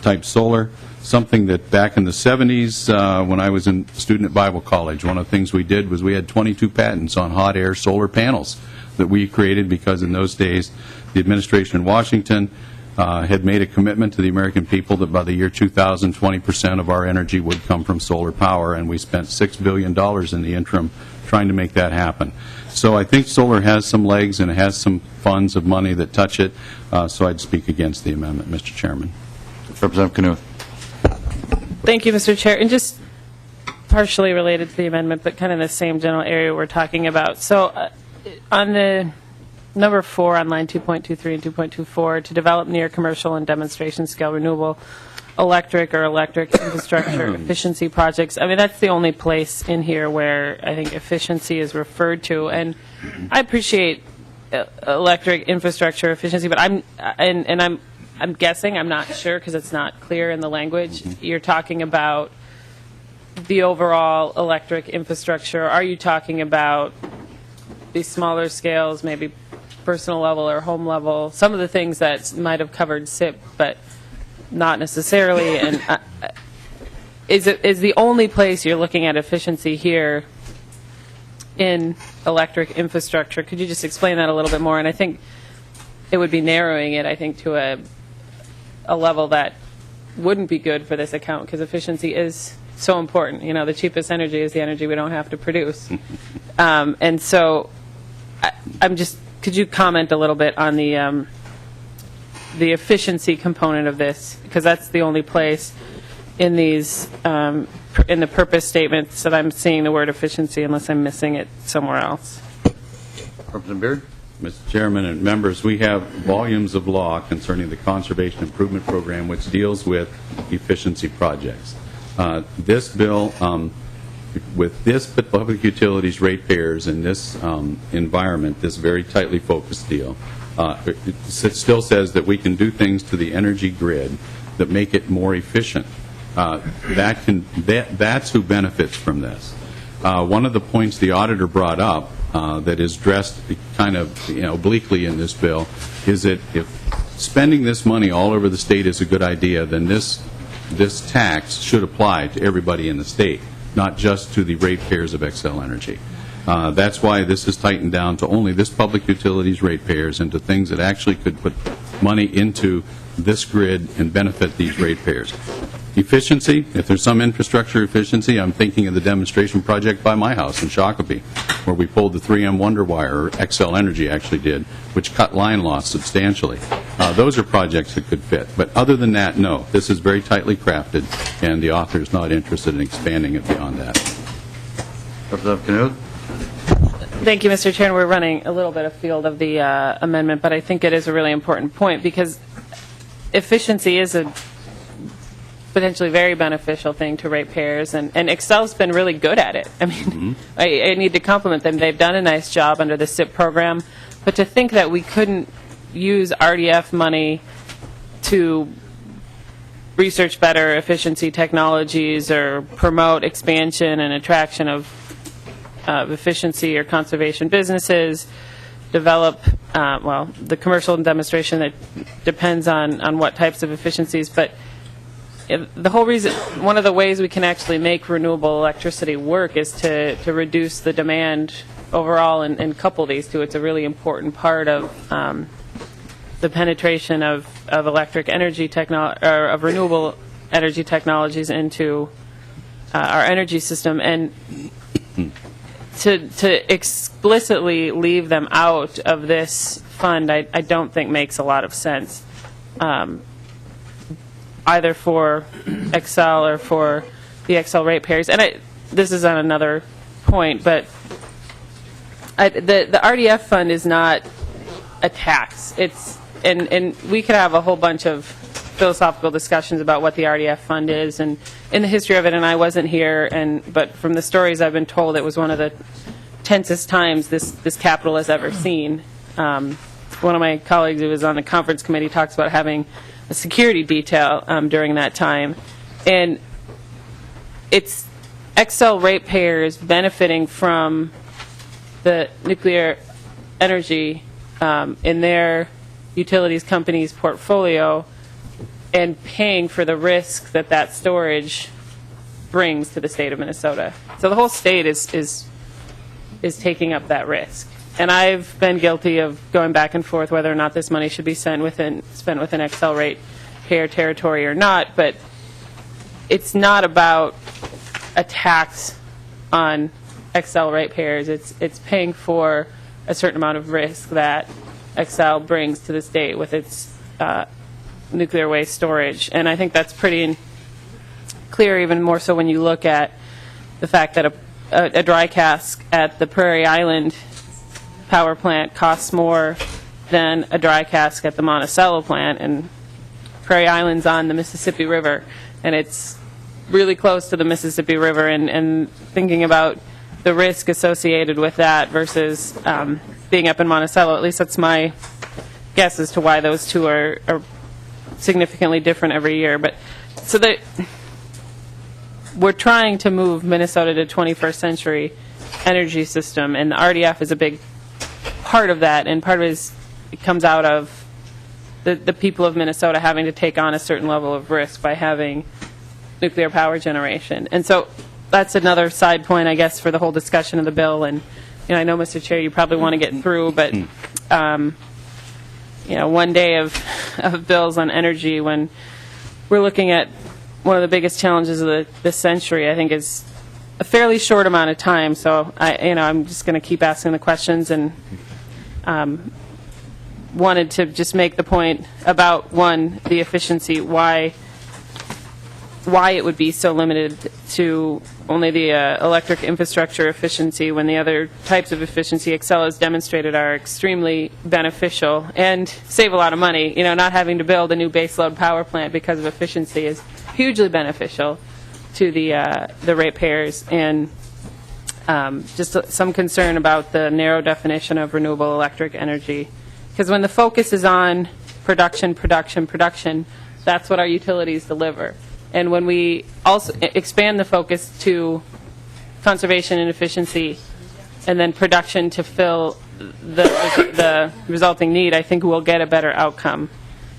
type solar. Something that back in the 70s, when I was a student at Bible College, one of the things we did was we had 22 patents on hot air solar panels that we created because in those days the administration in Washington had made a commitment to the American people that by the year 2000, 20% of our energy would come from solar power, and we spent $6 billion in the interim trying to make that happen. So I think solar has some legs and it has some funds of money that touch it, so I'd speak against the amendment, Mr. Chairman. Representative Knuth. Thank you, Mr. Chair. And just partially related to the amendment, but kind of the same general area we're talking about. So on the number 4 on line 2.23 and 2.24, to develop near commercial and demonstration scale renewable electric infrastructure efficiency projects. I mean, that's the only place in here where I think efficiency is referred to. And I appreciate electric infrastructure efficiency, but I'm guessing, I'm not sure because it's not clear in the language. You're talking about the overall electric infrastructure. Are you talking about these smaller scales, maybe personal level or home level? Some of the things that might have covered SIP, but not necessarily. And is the only place you're looking at efficiency here in electric infrastructure? Could you just explain that a little bit more? And I think it would be narrowing it, I think, to a level that wouldn't be good for this account because efficiency is so important. You know, the cheapest energy is the energy we don't have to produce. And so I'm just, could you comment a little bit on the efficiency component of this? Because that's the only place in these, in the purpose statements that I'm seeing the word efficiency unless I'm missing it somewhere else. Representative Beard. Mr. Chairman and members, we have volumes of law concerning the Conservation Improvement Program, which deals with efficiency projects. This bill, with this public utilities ratepayers in this environment, this very tightly focused deal, it still says that we can do things to the energy grid that make it more efficient. That's who benefits from this. One of the points the auditor brought up that is dressed kind of obliquely in this bill is that if spending this money all over the state is a good idea, then this tax should apply to everybody in the state, not just to the ratepayers of Xcel Energy. That's why this is tightened down to only this public utilities ratepayers and to things that actually could put money into this grid and benefit these ratepayers. Efficiency, if there's some infrastructure efficiency, I'm thinking of the demonstration project by my house in Shakopee, where we pulled the 3M Wonder Wire, or Xcel Energy actually did, which cut line loss substantially. Those are projects that could fit. But other than that, no. This is very tightly crafted, and the author is not interested in expanding it beyond that. Representative Knuth. Thank you, Mr. Chair. We're running a little bit afield of the amendment, but I think it is a really important point because efficiency is a potentially very beneficial thing to ratepayers, and Xcel's been really good at it. I mean, I need to compliment them. They've done a nice job under the SIP program, but to think that we couldn't use RDF money to research better efficiency technologies or promote expansion and attraction of efficiency or conservation businesses, develop, the commercial demonstration that depends on what types of efficiencies, but the whole reason, one of the ways we can actually make renewable electricity work is to reduce the demand overall and couple these two. It's a really important part of the penetration of electric energy or of renewable energy technologies into our energy system. And to explicitly leave them out of this fund, I don't think makes a lot of sense. Either for Xcel or for the Xcel ratepayers. And this is on another point, but the RDF fund is not a tax. It's, and we could have a whole bunch of philosophical discussions about what the RDF fund is and in the history of it, and I wasn't here, but from the stories I've been told, it was one of the tensest times this capital has ever seen. One of my colleagues who was on the conference committee talks about having a security detail during that time. And it's Xcel ratepayers benefiting from the nuclear energy in their utilities company's portfolio and paying for the risk that storage brings to the state of Minnesota. So the whole state is taking up that risk. And I've been guilty of going back and forth whether or not this money should be spent within Xcel ratepayer territory or not, but it's not about a tax on Xcel ratepayers. It's paying for a certain amount of risk that Xcel brings to the state with its nuclear waste storage. And I think that's pretty clear, even more so when you look at the fact that a dry cask at the Prairie Island power plant costs more than a dry cask at the Monticello plant. And Prairie Island's on the Mississippi River, and it's really close to the Mississippi River, and thinking about the risk associated with that versus being up in Monticello, at least that's my guess as to why those two are significantly different every year. But so that we're trying to move Minnesota to 21st century energy system, and the RDF is a big part of that, and part of it comes out of the people of Minnesota having to take on a certain level of risk by having nuclear power generation. And so that's another side point, I guess, for the whole discussion of the bill. And I know, Mr. Chair, you probably want to get through, but one day of bills on energy when we're looking at one of the biggest challenges of this century, I think, is a fairly short amount of time. So I'm just going to keep asking the questions, and wanted to just make the point about, one, the efficiency, why it would be so limited to only the electric infrastructure efficiency when the other types of efficiency Xcel has demonstrated are extremely beneficial and save a lot of money. Not having to build a new baseload power plant because of efficiency is hugely beneficial to the ratepayers, and just some concern about the narrow definition of renewable electric energy. Because when the focus is on production, that's what our utilities deliver. And when we also expand the focus to conservation and efficiency and then production to fill the resulting need, I think we'll get a better outcome.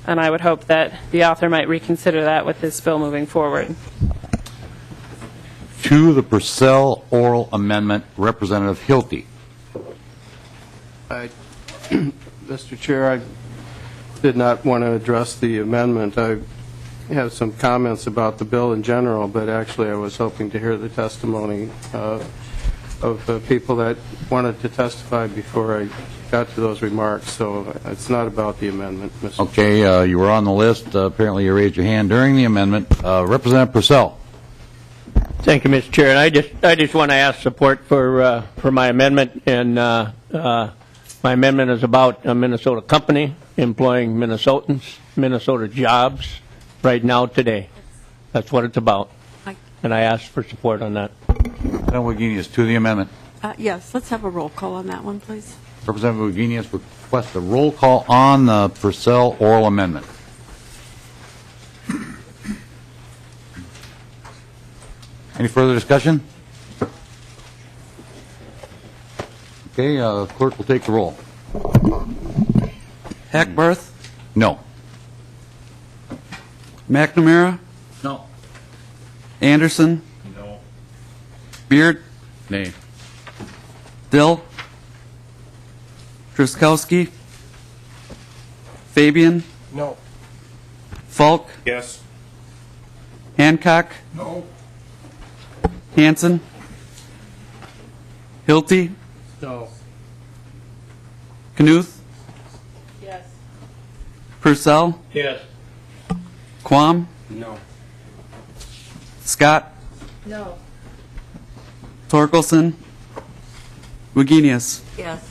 And I would hope that the author might reconsider that with this bill moving forward. To the Purcell oral amendment, Representative Hilty. Mr. Chair, I did not want to address the amendment. I have some comments about the bill in general, but actually I was hoping to hear the testimony of people that wanted to testify before I got to those remarks. So it's not about the amendment, Mr. Okay, you were on the list. Apparently you raised your hand during the amendment. Representative Purcell. Thank you, Mr. Chair. And I just want to ask support for my amendment. And my amendment is about a Minnesota company employing Minnesotans, Minnesota jobs right now, today. That's what it's about. And I ask for support on that. Representative Wagenius, to the amendment. Yes, let's have a roll call on that one, please. Representative Wagenius requests a roll call on the Purcell oral amendment. Any further discussion? Okay, clerk will take the roll. Hackbarth, No. McNamara, No. Anderson, No. Beard, Nay. Dill, Truskowski, Fabian, No. Falk, Yes. Hancock, No. Hanson, Hilty, No. Knuth, Yes. Purcell, Yes. Quam, No. Scott, No. Torkelson, Wagenius. Yes.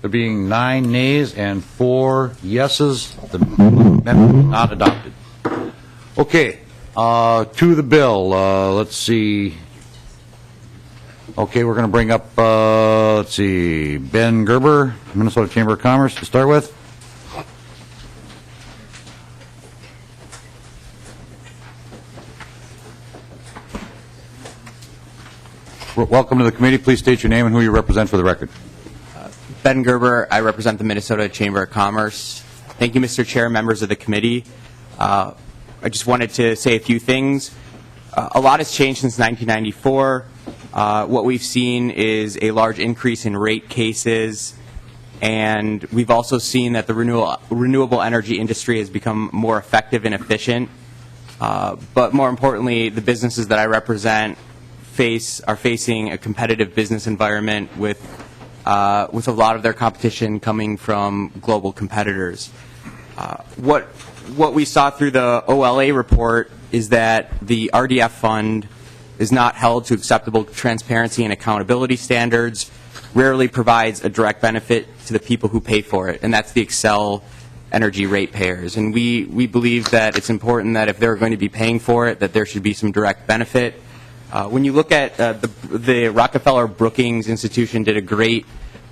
There being 9 nays and 4 yeses, the amendment is not adopted. Okay, to the bill, let's see. Okay, we're going to bring up, let's see, Ben Gerber, Minnesota Chamber of Commerce to start with. Welcome to the committee. Please state your name and who you represent for the record. Ben Gerber, I represent the Minnesota Chamber of Commerce. Thank you, Mr. Chair, members of the committee. I just wanted to say a few things. A lot has changed since 1994. What we've seen is a large increase in rate cases, and we've also seen that the renewable energy industry has become more effective and efficient. But more importantly, the businesses that I represent are facing a competitive business environment with a lot of their competition coming from global competitors. What we saw through the OLA report is that the RDF fund is not held to acceptable transparency and accountability standards, rarely provides a direct benefit to the people who pay for it, and that's the Xcel Energy ratepayers. And we believe that it's important that if they're going to be paying for it, that there should be some direct benefit. When you look at the Rockefeller Brookings Institution did a great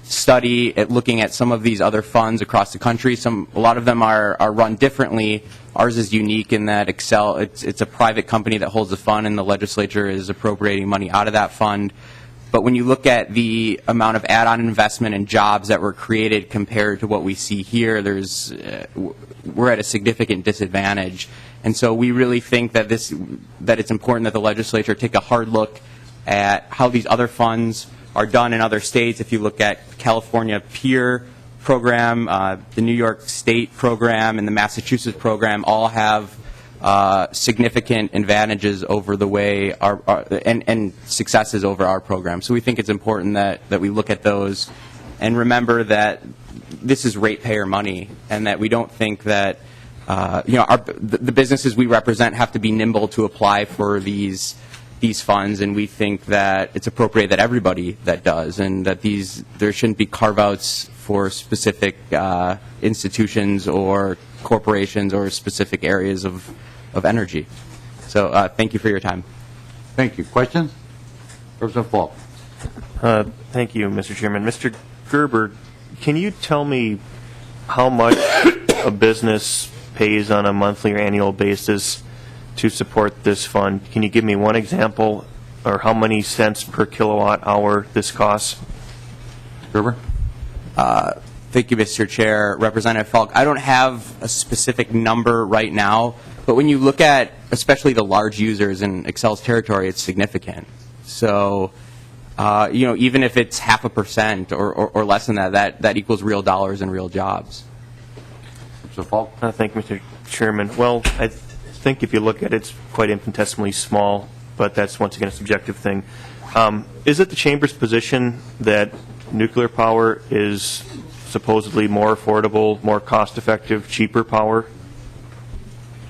study at looking at some of these other funds across the country. A lot of them are run differently. Ours is unique in that Xcel, it's a private company that holds the fund, and the legislature is appropriating money out of that fund. But when you look at the amount of add-on investment and jobs that were created compared to what we see here, we're at a significant disadvantage. And so we really think that it's important that the legislature take a hard look at how these other funds are done in other states. If you look at California PEER program, the New York State program, and the Massachusetts program all have significant advantages over the way and successes over our program. So we think it's important that we look at those and remember that this is ratepayer money, and that we don't think that the businesses we represent have to be nimble to apply for these funds, and we think that it's appropriate that everybody that does, and that there shouldn't be carve-outs for specific institutions or corporations or specific areas of energy. So thank you for your time. Thank you. Questions? Representative Falk. Thank you, Mr. Chairman. Mr. Gerber, can you tell me how much a business pays on a monthly or annual basis to support this fund? Can you give me one example, or how many cents per kilowatt hour this costs? Gerber? Thank you, Mr. Chair. Representative Falk, I don't have a specific number right now, but when you look at especially the large users in Xcel's territory, it's significant. So, even if it's 0.5% or less than that equals real dollars and real jobs. Mr. Falk? Thank you, Mr. Chairman. Well, I think if you look at it, it's quite infinitesimally small, but that's once again a subjective thing. Is it the Chamber's position that nuclear power is supposedly more affordable, more cost-effective, cheaper power?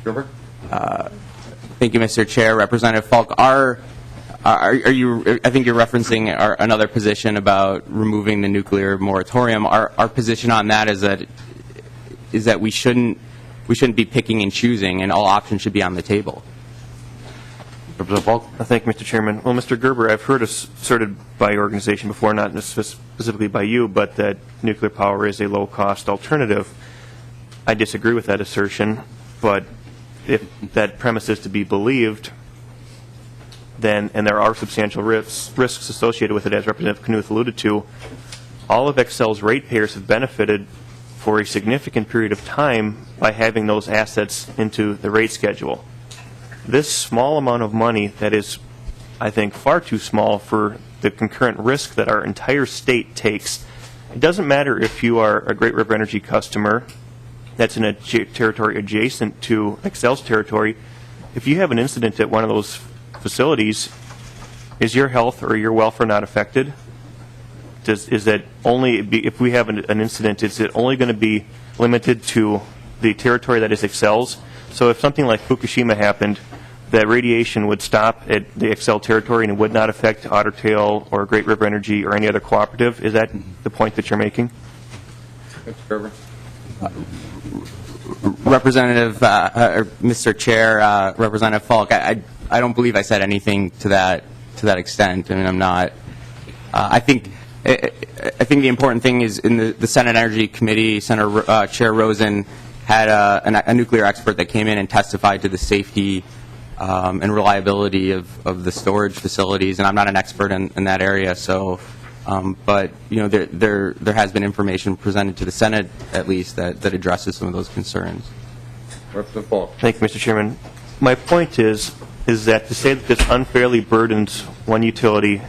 Gerber? Thank you, Mr. Chair. Representative Falk, I think you're referencing another position about removing the nuclear moratorium. Our position on that is that we shouldn't be picking and choosing, and all options should be on the table. Representative Falk? Thank you, Mr. Chairman. Well, Mr. Gerber, I've heard asserted by your organization before, not specifically by you, but that nuclear power is a low-cost alternative. I disagree with that assertion, but if that premise is to be believed, then, and there are substantial risks associated with it, as Representative Knuth alluded to, all of Xcel's ratepayers have benefited for a significant period of time by having those assets into the rate schedule. This small amount of money that is, I think, far too small for the concurrent risk that our entire state takes. It doesn't matter if you are a Great River Energy customer that's in a territory adjacent to Xcel's territory. If you have an incident at one of those facilities, is your health or your welfare not affected? Is that only, if we have an incident, is it only going to be limited to the territory that is Xcel's? So if something like Fukushima happened, that radiation would stop at the Excel territory and it would not affect Otter Tail or Great River Energy or any other cooperative? Is that the point that you're making? Representative, or Mr. Chair, Representative Falk, I don't believe I said anything to that extent. I mean, I'm not. I think the important thing is in the Senate Energy Committee, Senator Chair Rosen had a nuclear expert that came in and testified to the safety and reliability of the storage facilities, and I'm not an expert in that area, so. But there has been information presented to the Senate, at least, that addresses some of those concerns. Representative Falk. Thank you, Mr. Chairman. My point is that to say that this unfairly burdens one utility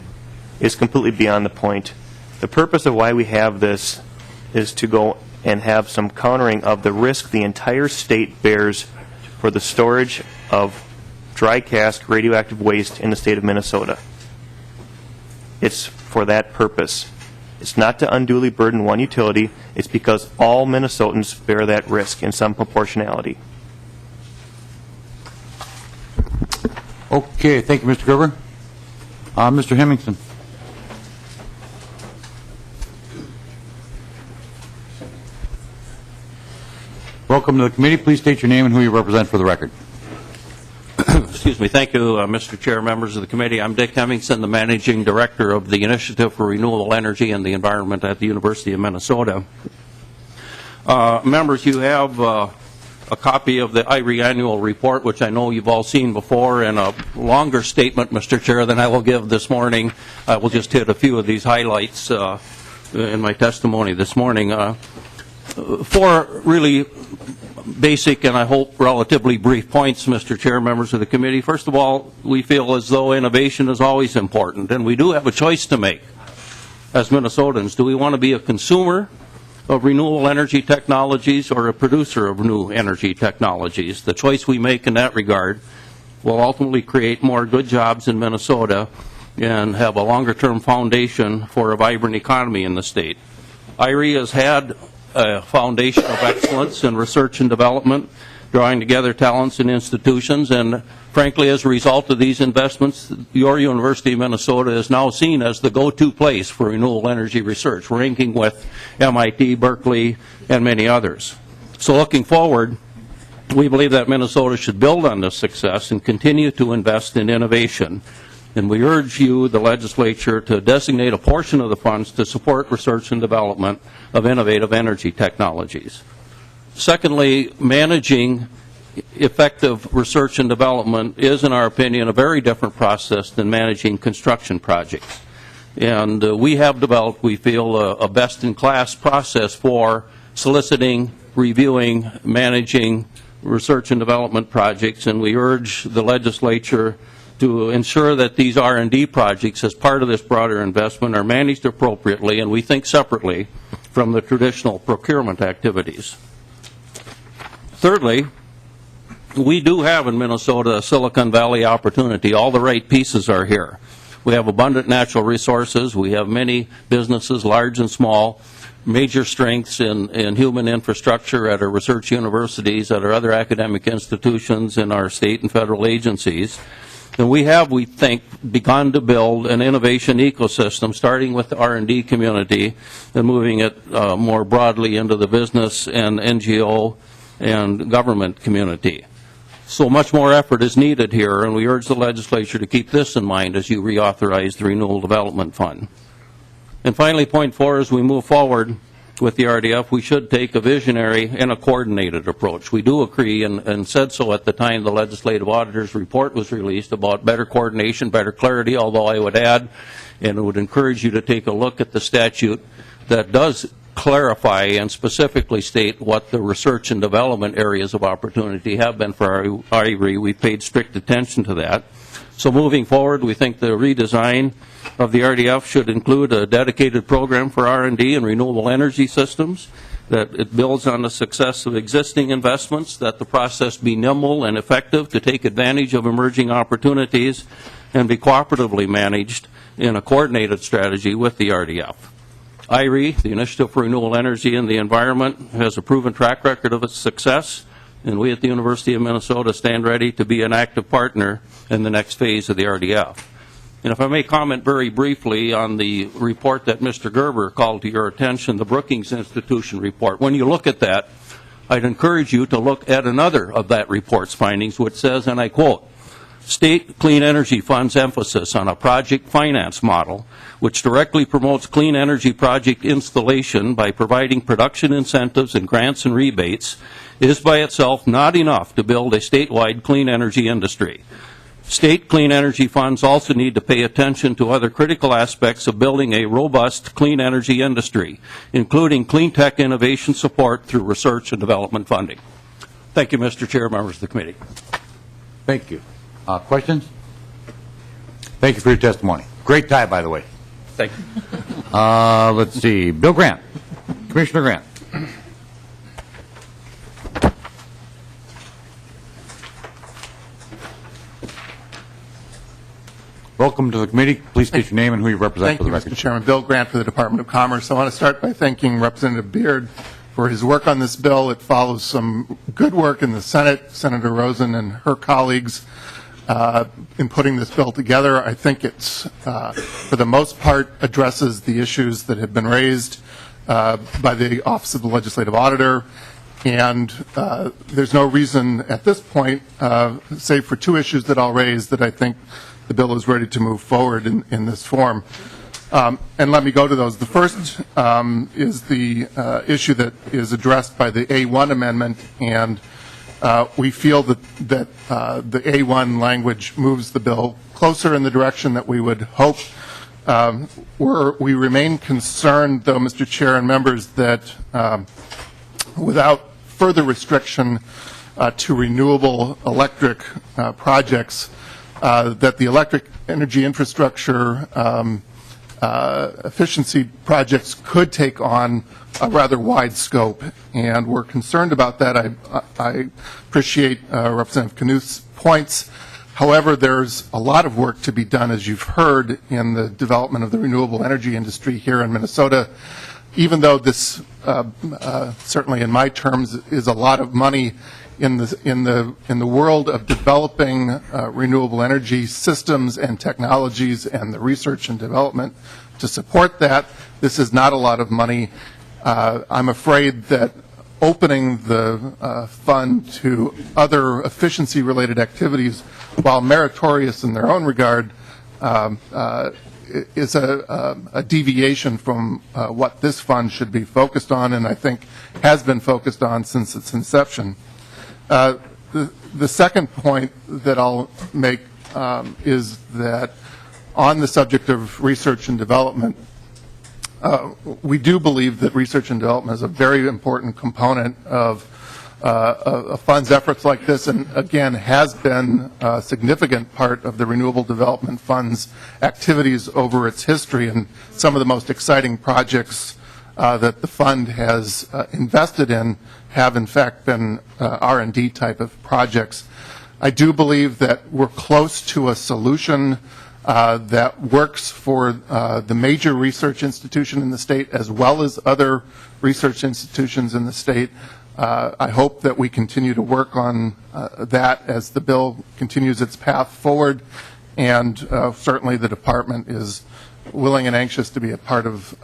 is completely beyond the point. The purpose of why we have this is to go and have some countering of the risk the entire state bears for the storage of dry cask radioactive waste in the state of Minnesota. It's for that purpose. It's not to unduly burden one utility. It's because all Minnesotans bear that risk in some proportionality. Okay, thank you, Mr. Gerber. Mr. Hemmingson. Welcome to the committee. Please state your name and who you represent for the record. Excuse me. Thank you, Mr. Chair, members of the committee. I'm Dick Hemmingson, the Managing Director of the Initiative for Renewable Energy and the Environment at the University of Minnesota. Members, you have a copy of the IRE annual report, which I know you've all seen before, and a longer statement, Mr. Chair, than I will give this morning. I will just hit a few of these highlights in my testimony this morning. Four really basic and I hope relatively brief points, Mr. Chair, members of the committee. First of all, we feel as though innovation is always important, and we do have a choice to make as Minnesotans. Do we want to be a consumer of renewable energy technologies or a producer of new energy technologies? The choice we make in that regard will ultimately create more good jobs in Minnesota and have a longer-term foundation for a vibrant economy in the state. IRE has had a foundation of excellence in research and development, drawing together talents and institutions, and frankly, as a result of these investments, your University of Minnesota is now seen as the go-to place for renewable energy research, ranking with MIT, Berkeley, and many others. So looking forward, we believe that Minnesota should build on this success and continue to invest in innovation. And we urge you, the legislature, to designate a portion of the funds to support research and development of innovative energy technologies. Secondly, managing effective research and development is, in our opinion, a very different process than managing construction projects. And we have developed, we feel, a best-in-class process for soliciting, reviewing, managing research and development projects, and we urge the legislature to ensure that these R&D projects, as part of this broader investment, are managed appropriately and we think separately from the traditional procurement activities. Thirdly, we do have in Minnesota a Silicon Valley opportunity. All the right pieces are here. We have abundant natural resources. We have many businesses, large and small, major strengths in human infrastructure at our research universities, at our other academic institutions, in our state and federal agencies. And we have, we think, begun to build an innovation ecosystem, starting with the R&D community and moving it more broadly into the business and NGO and government community. So much more effort is needed here, and we urge the legislature to keep this in mind as you reauthorize the Renewable Development Fund. And finally, point 4, as we move forward with the RDF, we should take a visionary and a coordinated approach. We do agree, and said so at the time the legislative auditor's report was released, about better coordination, better clarity, although I would add, and would encourage you to take a look at the statute that does clarify and specifically state what the research and development areas of opportunity have been for IRE. We've paid strict attention to that. So moving forward, we think the redesign of the RDF should include a dedicated program for R&D and renewable energy systems, that it builds on the success of existing investments, that the process be nimble and effective to take advantage of emerging opportunities, and be cooperatively managed in a coordinated strategy with the RDF. IRE, the Initiative for Renewable Energy and the Environment, has a proven track record of its success. and we at the University of Minnesota stand ready to be an active partner in the next phase of the RDF. And if I may comment very briefly on the report that Mr. Gerber called to your attention, the Brookings Institution report. When you look at that, I'd encourage you to look at another of that report's findings, which says, and I quote, "State clean energy funds emphasis on a project finance model which directly promotes clean energy project installation by providing production incentives and grants and rebates is by itself not enough to build a statewide clean energy industry. State clean energy funds also need to pay attention to other critical aspects of building a robust clean energy industry, including clean tech innovation support through research and development funding." Thank you, Mr. Chair, members of the committee. Thank you. Questions? Thank you for your testimony. Great tie, by the way. Thank you. Let's see. Bill Grant. Commissioner Grant. Welcome to the committee. Please state your name and who you represent for the record. Mr. Chairman. Bill Grant for the Department of Commerce. I want to start by thanking Representative Beard for his work on this bill. It follows some good work in the Senate, Senator Rosen and her colleagues in putting this bill together. I think it's, for the most part, addresses the issues that have been raised by the Office of the Legislative Auditor. And there's no reason at this point, save for two issues that I'll raise, that I think the bill is ready to move forward in this form. And let me go to those. The first is the issue that is addressed by the A1 amendment, and we feel that the A1 language moves the bill closer in the direction that we would hope. We remain concerned, though, Mr. Chair and members, that without further restriction to renewable electric projects, that the electric energy infrastructure efficiency projects could take on a rather wide scope, and we're concerned about that. I appreciate Representative Knuth's points. However, there's a lot of work to be done, as you've heard, in the development of the renewable energy industry here in Minnesota. Even though this, certainly in my terms, is a lot of money in the world of developing renewable energy systems and technologies and the research and development to support that, this is not a lot of money. I'm afraid that opening the fund to other efficiency-related activities, while meritorious in their own regard, is a deviation from what this fund should be focused on, and I think has been focused on since its inception. The second point that I'll make is that on the subject of research and development, we do believe that research and development is a very important component of a fund's efforts like this, and again has been a significant part of the Renewable Development Fund's activities over its history, and some of the most exciting projects that the fund has invested in have in fact been R&D type of projects. I do believe that we're close to a solution that works for the major research institution in the state as well as other research institutions in the state. I hope that we continue to work on that as the bill continues its path forward, and certainly the department is willing and anxious to be a part of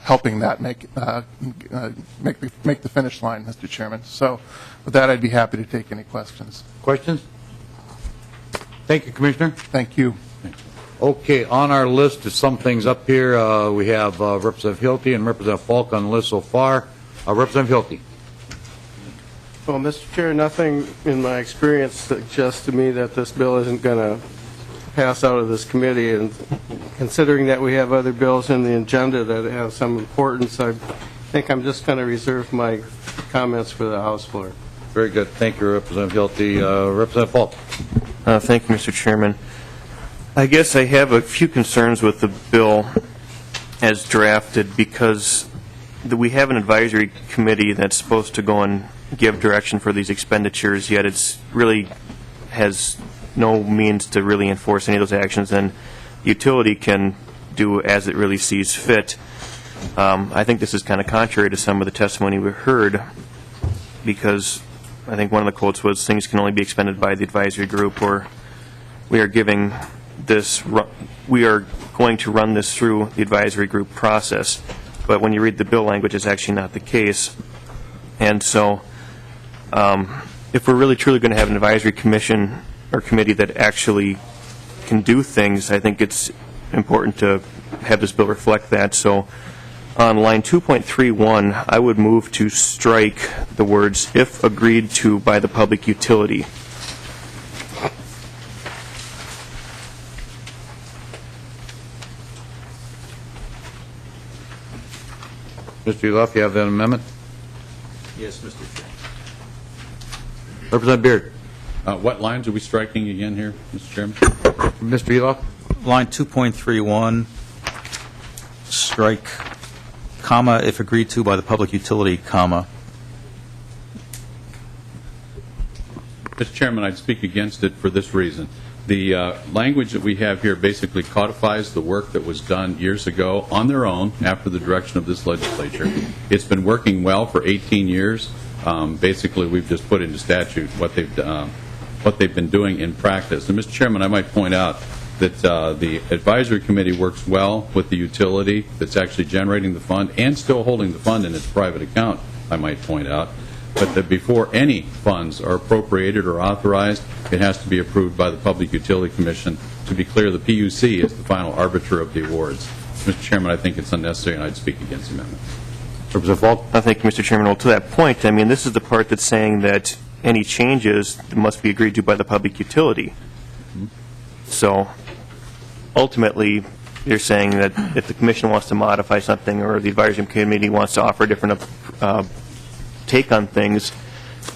helping that make the finish line, Mr. Chairman. So with that, I'd be happy to take any questions. Questions? Thank you, Commissioner. Thank you. Okay, on our list to sum things up here, we have Representative Hilty and Representative Falk on the list so far. Representative Hilty. Well, Mr. Chair, nothing in my experience suggests to me that this bill isn't going to pass out of this committee, and considering that we have other bills in the agenda that have some importance, I think I'm just going to reserve my comments for the House floor. Very good. Thank you, Representative Hilty. Representative Falk. Thank you, Mr. Chairman. I guess I have a few concerns with the bill as drafted, because we have an advisory committee that's supposed to go and give direction for these expenditures, yet it's really has no means to really enforce any of those actions, and the utility can do as it really sees fit. I think this is kind of contrary to some of the testimony we heard, because I think one of the quotes was, things can only be expended by the advisory group, or we are giving this, we are going to run this through the advisory group process. But when you read the bill language, it's actually not the case. And so if we're really truly going to have an advisory commission or committee that actually can do things, I think it's important to have this bill reflect that. So on line 2.31, I would move to strike the words, if agreed to by the public utility. Mr. Eloff, you have that amendment? Yes, Mr. Chair. Representative Beard. What lines are we striking again here, Mr. Chairman? Mr. Eloff? Line 2.31, strike, comma, if agreed to by the public utility, comma. Mr. Chairman, I'd speak against it for this reason. The language that we have here basically codifies the work that was done years ago on their own after the direction of this legislature. It's been working well for 18 years. Basically, we've just put into statute what they've been doing in practice. And, Mr. Chairman, I might point out that the advisory committee works well with the utility that's actually generating the fund and still holding the fund in its private account, I might point out. But that before any funds are appropriated or authorized, it has to be approved by the Public Utility Commission. To be clear, the PUC is the final arbiter of the awards. Mr. Chairman, I think it's unnecessary, and I'd speak against the amendment. Representative Falk? Thank you, Mr. Chairman. Well, to that point, I mean, this is the part that's saying that any changes must be agreed to by the public utility. So ultimately, you're saying that if the commission wants to modify something or the advisory committee wants to offer a different take on things,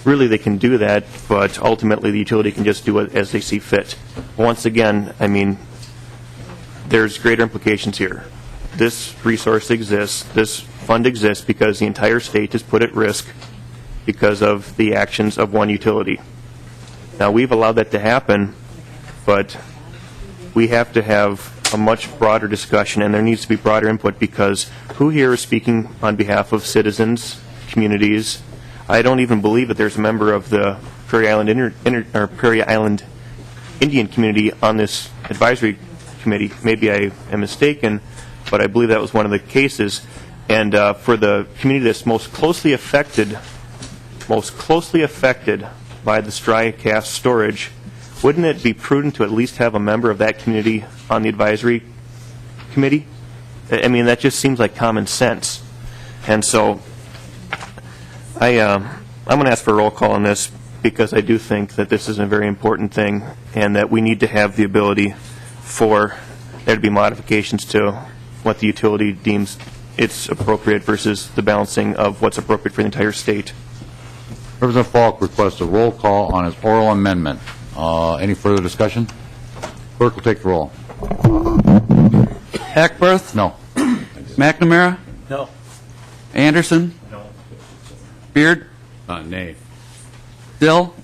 really they can do that, but ultimately the utility can just do it as they see fit. Once again, I mean, there's greater implications here. This resource exists, this fund exists because the entire state is put at risk because of the actions of one utility. Now, we've allowed that to happen, but we have to have a much broader discussion, and there needs to be broader input, because who here is speaking on behalf of citizens, communities? I don't even believe that there's a member of the Prairie Island Indian community on this advisory committee. Maybe I am mistaken, but I believe that was one of the cases. And for the community that's most closely affected by the dry cast storage, wouldn't it be prudent to at least have a member of that community on the advisory committee? I mean, that just seems like common sense. And so I'm going to ask for a roll call on this, because I do think that this is a very important thing, and that we need to have the ability for there to be modifications to what the utility deems it's appropriate versus the balancing of what's appropriate for the entire state. Representative Falk requests a roll call on his oral amendment. Any further discussion? Clerk will take the roll. Hackworth? No. McNamara? No. Anderson? No. Beard? Nay. Dill?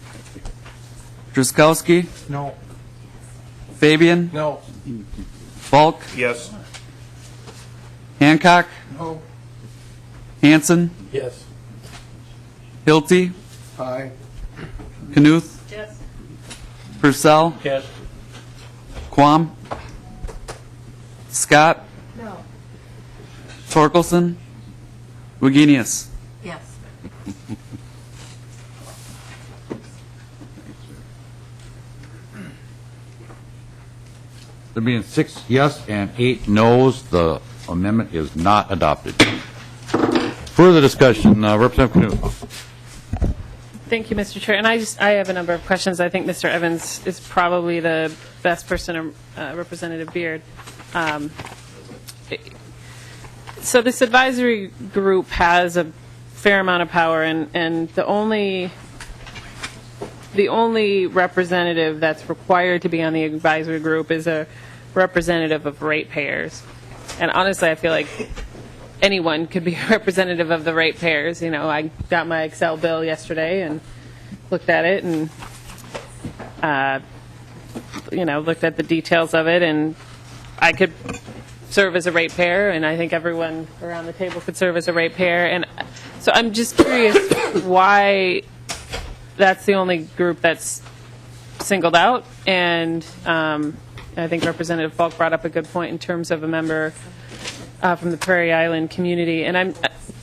Dreskowski? No. Fabian? No. Falk? Yes. Hancock? No. Hanson? Yes. Hilty? Aye. Knuth? Yes. Purcell? Yes. Quam? Scott? No. Torkelson? Wagenius? Yes. There being 6 yes and 8 noes, the amendment is not adopted. Further discussion, Representative Knuth. Thank you, Mr. Chair. And I have a number of questions. I think Mr. Evans is probably the best person, Representative Beard. So this advisory group has a fair amount of power, and the only representative that's required to be on the advisory group is a representative of ratepayers. And honestly, I feel like anyone could be a representative of the ratepayers. You know, I got my Excel bill yesterday and looked at it and, looked at the details of it, and I could serve as a ratepayer, and I think everyone around the table could serve as a ratepayer. And so I'm just curious why that's the only group that's singled out, and I think Representative Falk brought up a good point in terms of a member from the Prairie Island community. And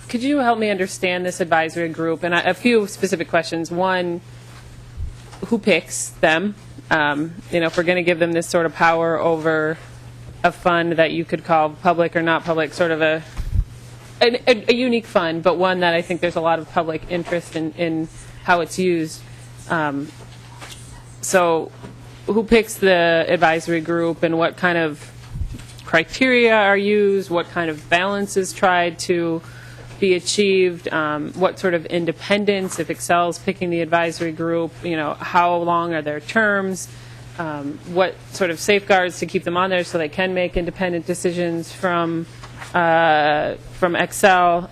could you help me understand this advisory group? And a few specific questions. One, who picks them? If we're going to give them this sort of power over a fund that you could call public or not public, sort of a unique fund, but one that I think there's a lot of public interest in how it's used. So who picks the advisory group, and what kind of criteria are used? What kind of balance is tried to be achieved? What sort of independence, if Excel's picking the advisory group, how long are their terms? What sort of safeguards to keep them on there so they can make independent decisions from Excel?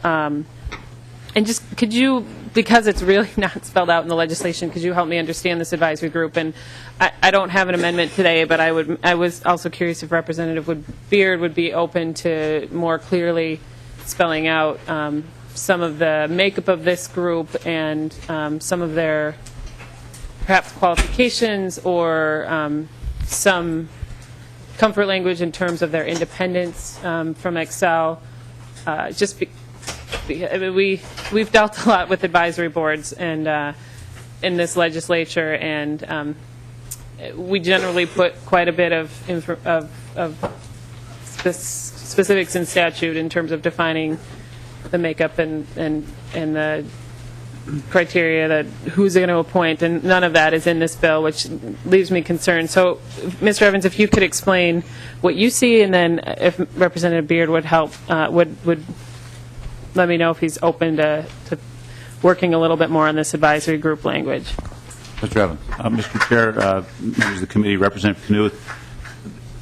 And just could you, because it's really not spelled out in the legislation, could you help me understand this advisory group? And I don't have an amendment today, but I was also curious if Representative Beard would be open to more clearly spelling out some of the makeup of this group and some of their perhaps qualifications or some comfort language in terms of their independence from Excel. We've dealt a lot with advisory boards and in this legislature, and we generally put quite a bit of specifics in statute in terms of defining the makeup and the criteria that who's going to appoint, and none of that is in this bill, which leaves me concerned. So, Mr. Evans, if you could explain what you see, and then if Representative Beard would help, would let me know if he's open to working a little bit more on this advisory group language. Mr. Evans. Mr. Chair, members of the committee, Representative Knuth,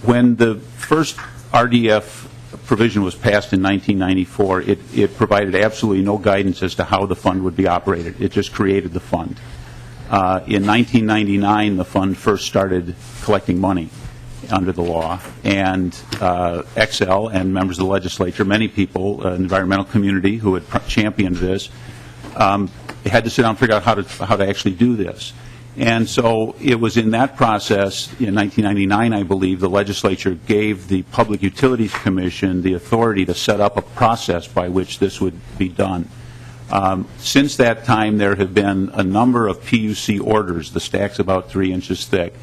when the first RDF provision was passed in 1994, it provided absolutely no guidance as to how the fund would be operated. It just created the fund. In 1999, the fund first started collecting money under the law, and Excel and members of the legislature, many people, the environmental community who had championed this, had to sit down and figure out how to actually do this. And so it was in that process, in 1999, I believe, the legislature gave the Public Utilities Commission the authority to set up a process by which this would be done. Since that time, there have been a number of PUC orders. The stack's about 3 inches thick.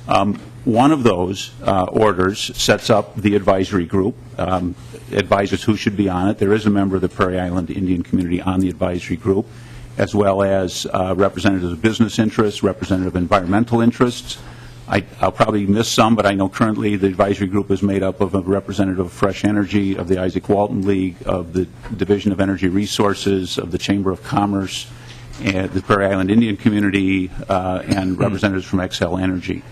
One of those orders sets up the advisory group, advises who should be on it. There is a member of the Prairie Island Indian community on the advisory group, as well as representatives of business interests, representative of environmental interests. I'll probably miss some, but I know currently the advisory group is made up of a representative of Fresh Energy, of the Isaac Walton League, of the Division of Energy Resources, of the Chamber of Commerce, and the Prairie Island Indian community, and representatives from Xcel Energy.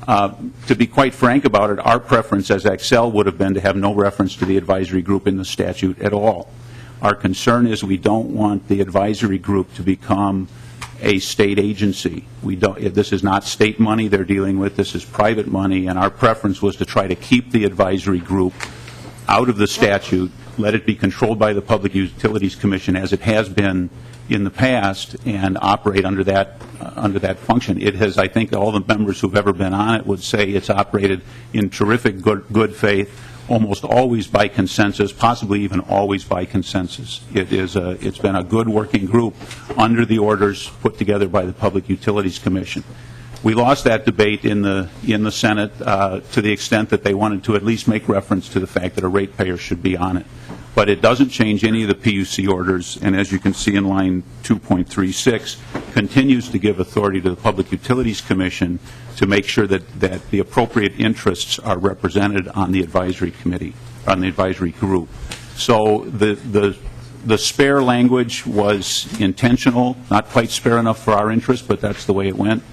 To be quite frank about it, our preference as Xcel would have been to have no reference to the advisory group in the statute at all. Our concern is we don't want the advisory group to become a state agency. This is not state money they're dealing with. This is private money, and our preference was to try to keep the advisory group out of the statute, let it be controlled by the Public Utilities Commission as it has been in the past, and operate under that function. It has, I think, all the members who've ever been on it would say it's operated in terrific good faith, almost always by consensus, possibly even always by consensus. It's been a good working group under the orders put together by the Public Utilities Commission. We lost that debate in the Senate to the extent that they wanted to at least make reference to the fact that a ratepayer should be on it. But it doesn't change any of the PUC orders, and as you can see in line 2.36, continues to give authority to the Public Utilities Commission to make sure that the appropriate interests are represented on the advisory committee, on the advisory group. So the spare language was intentional, not quite spare enough for our interest, but that's the way it went,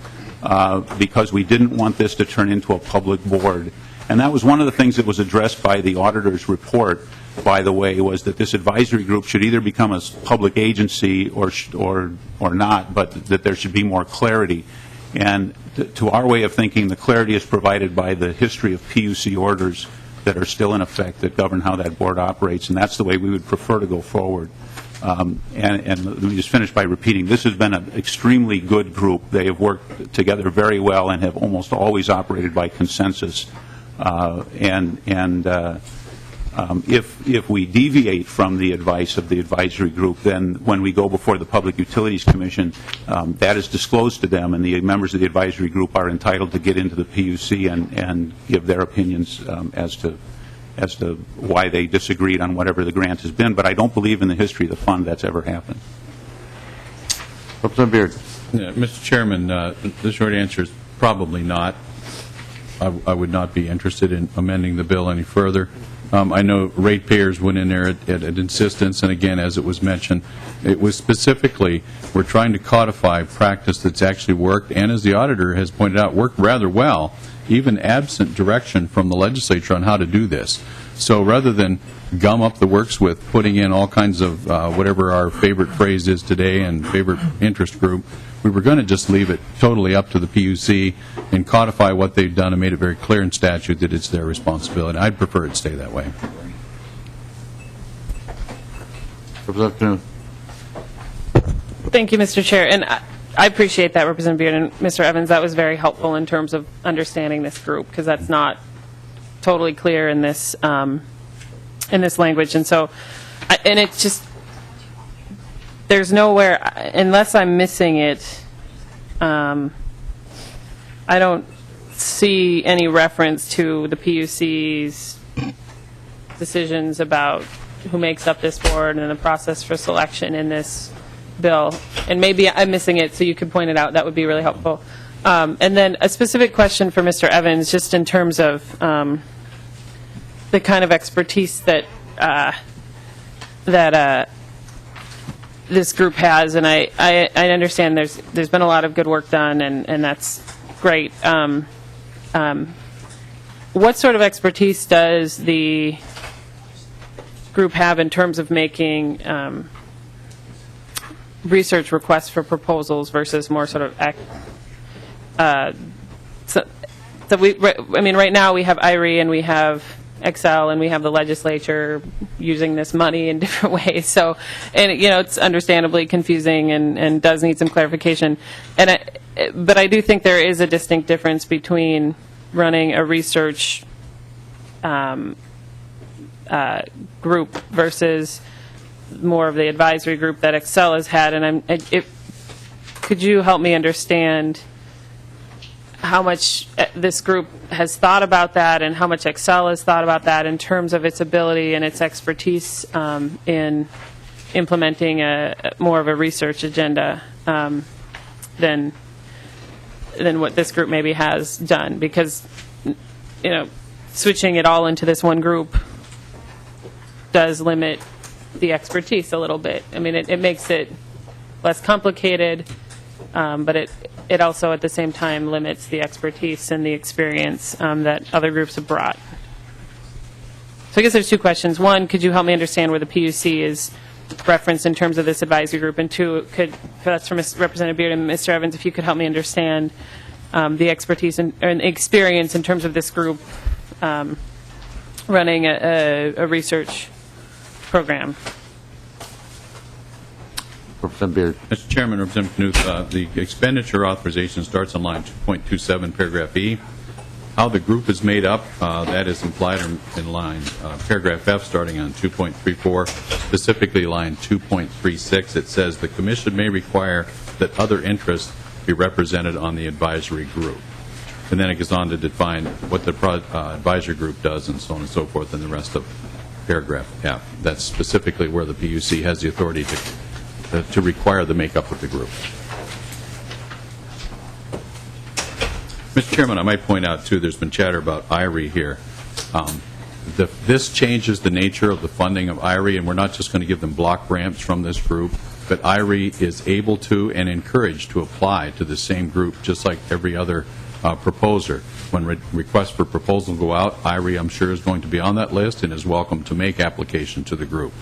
because we didn't want this to turn into a public board. And that was one of the things that was addressed by the auditor's report, by the way, was that this advisory group should either become a public agency or not, but that there should be more clarity. And to our way of thinking, the clarity is provided by the history of PUC orders that are still in effect that govern how that board operates, and that's the way we would prefer to go forward. And let me just finish by repeating, this has been an extremely good group. They have worked together very well and have almost always operated by consensus. If we deviate from the advice of the advisory group, then when we go before the Public Utilities Commission, that is disclosed to them, and the members of the advisory group are entitled to get into the PUC and give their opinions as to why they disagreed on whatever the grant has been. But I don't believe in the history of the fund that's ever happened. Representative Beard. Yeah, Mr. Chairman, the short answer is probably not. I would not be interested in amending the bill any further. I know ratepayers went in there at insistence, and again, as it was mentioned, it was specifically, we're trying to codify practice that's actually worked, and as the auditor has pointed out, worked rather well, even absent direction from the legislature on how to do this. So rather than gum up the works with putting in all kinds of whatever our favorite phrase is today and favorite interest group, we were going to just leave it totally up to the PUC and codify what they've done and made it very clear in statute that it's their responsibility. I'd prefer it stay that way. Representative Thank you, Mr. Chair. And I appreciate that, Representative Beard and Mr. Evans. That was very helpful in terms of understanding this group, because that's not totally clear in this language. And so, and it's just, there's nowhere, unless I'm missing it, I don't see any reference to the PUC's decisions about who makes up this board and the process for selection in this bill. And maybe I'm missing it, so you could point it out. That would be really helpful. And then a specific question for Mr. Evans, just in terms of the kind of expertise that this group has, and I understand there's been a lot of good work done, and that's great. What sort of expertise does the group have in terms of making research requests for proposals versus more sort of right now we have IRE and we have Excel and we have the legislature using this money in different ways. So, and it's understandably confusing and does need some clarification. But I do think there is a distinct difference between running a research group versus more of the advisory group that Excel has had. And could you help me understand how much this group has thought about that and how much Excel has thought about that in terms of its ability and its expertise in implementing more of a research agenda than what this group maybe has done? Because, switching it all into this one group does limit the expertise a little bit. I mean, it makes it less complicated, but it also at the same time limits the expertise and the experience that other groups have brought. So I guess there's two questions. One, could you help me understand where the PUC is referenced in terms of this advisory group? And two, that's from Representative Beard and Mr. Evans, if you could help me understand the expertise and experience in terms of this group running a research program. Representative Beard. Mr. Chairman, Representative Knuth, the expenditure authorization starts on line 2.27, paragraph E. How the group is made up, that is implied in line paragraph F, starting on 2.34, specifically line 2.36. It says the commission may require that other interests be represented on the advisory group. And then it goes on to define what the advisory group does and so on and so forth in the rest of paragraph F. That's specifically where the PUC has the authority to require the makeup of the group. Mr. Chairman, I might point out, too, there's been chatter about IRE here. This changes the nature of the funding of IRE, and we're not just going to give them block grants from this group, but IRE is able to and encouraged to apply to the same group, just like every other proposer. When requests for proposals go out, IRE, I'm sure, is going to be on that list and is welcome to make application to the group.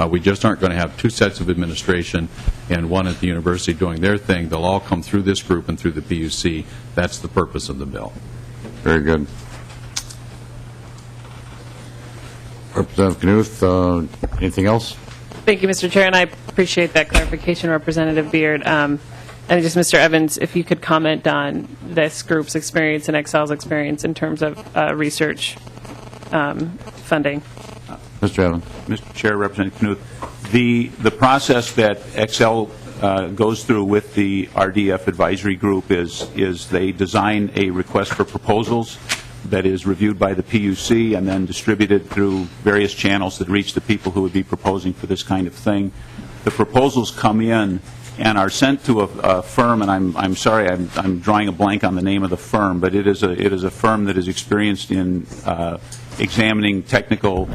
We just aren't going to have two sets of administration and one at the university doing their thing. They'll all come through this group and through the PUC. That's the purpose of the bill. Very good. Representative Knuth, anything else? Thank you, Mr. Chair, and I appreciate that clarification, Representative Beard. And just, Mr. Evans, if you could comment on this group's experience and Excel's experience in terms of research funding. Mr. Evans. Mr. Chair, Representative Knuth, the process that Excel goes through with the RDF advisory group is they design a request for proposals that is reviewed by the PUC and then distributed through various channels that reach the people who would be proposing for this kind of thing. The proposals come in and are sent to a firm, and I'm sorry, I'm drawing a blank on the name of the firm, but it is a firm that is experienced in examining technical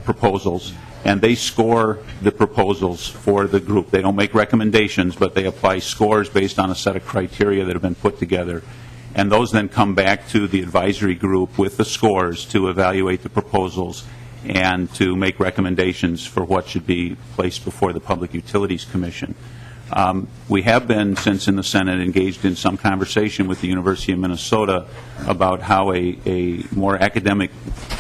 proposals, and they score the proposals for the group. They don't make recommendations, but they apply scores based on a set of criteria that have been put together. And those then come back to the advisory group with the scores to evaluate the proposals and to make recommendations for what should be placed before the Public Utilities Commission. We have been, since in the Senate, engaged in some conversation with the University of Minnesota about how a more academic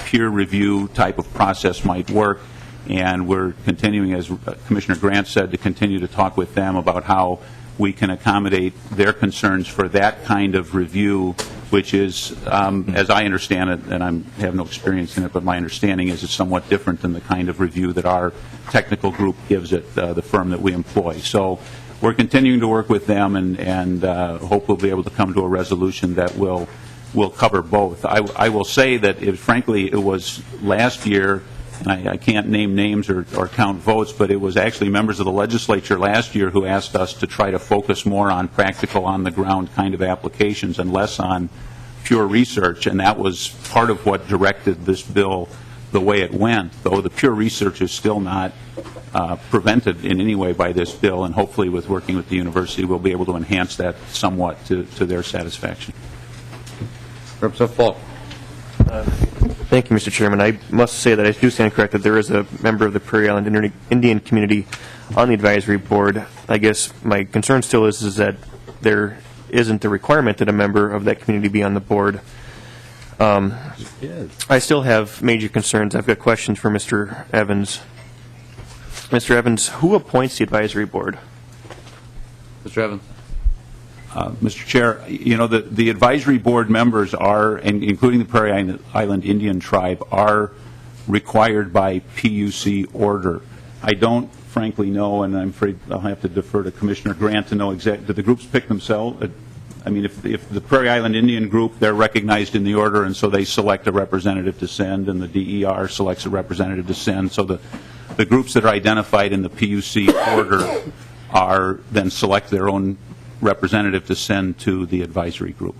peer review type of process might work, and we're continuing, as Commissioner Grant said, to continue to talk with them about how we can accommodate their concerns for that kind of review, which is, as I understand it, and I have no experience in it, but my understanding is it's somewhat different than the kind of review that our technical group gives it, the firm that we employ. So we're continuing to work with them and hope we'll be able to come to a resolution that will cover both. I will say that, frankly, it was last year, and I can't name names or count votes, but it was actually members of the legislature last year who asked us to try to focus more on practical, on-the-ground kind of applications and less on pure research, and that was part of what directed this bill the way it went, though the pure research is still not prevented in any way by this bill, and hopefully with working with the university we'll be able to enhance that somewhat to their satisfaction. Representative Falk. Thank you, Mr. Chairman. I must say that I do stand corrected. There is a member of the Prairie Island Indian community on the advisory board. I guess my concern still is that there isn't the requirement that a member of that community be on the board. I still have major concerns. I've got questions for Mr. Evans. Mr. Evans, who appoints the advisory board? Mr. Evans. Mr. Chair, you know, the advisory board members are, and including the Prairie Island Indian Tribe, are required by PUC order. I don't frankly know, and I'm afraid I'll have to defer to Commissioner Grant to know exactly, do the groups pick themselves? I mean, if the Prairie Island Indian group, they're recognized in the order, and so they select a representative to send, and the DER selects a representative to send. So the groups that are identified in the PUC order are then select their own representative to send to the advisory group.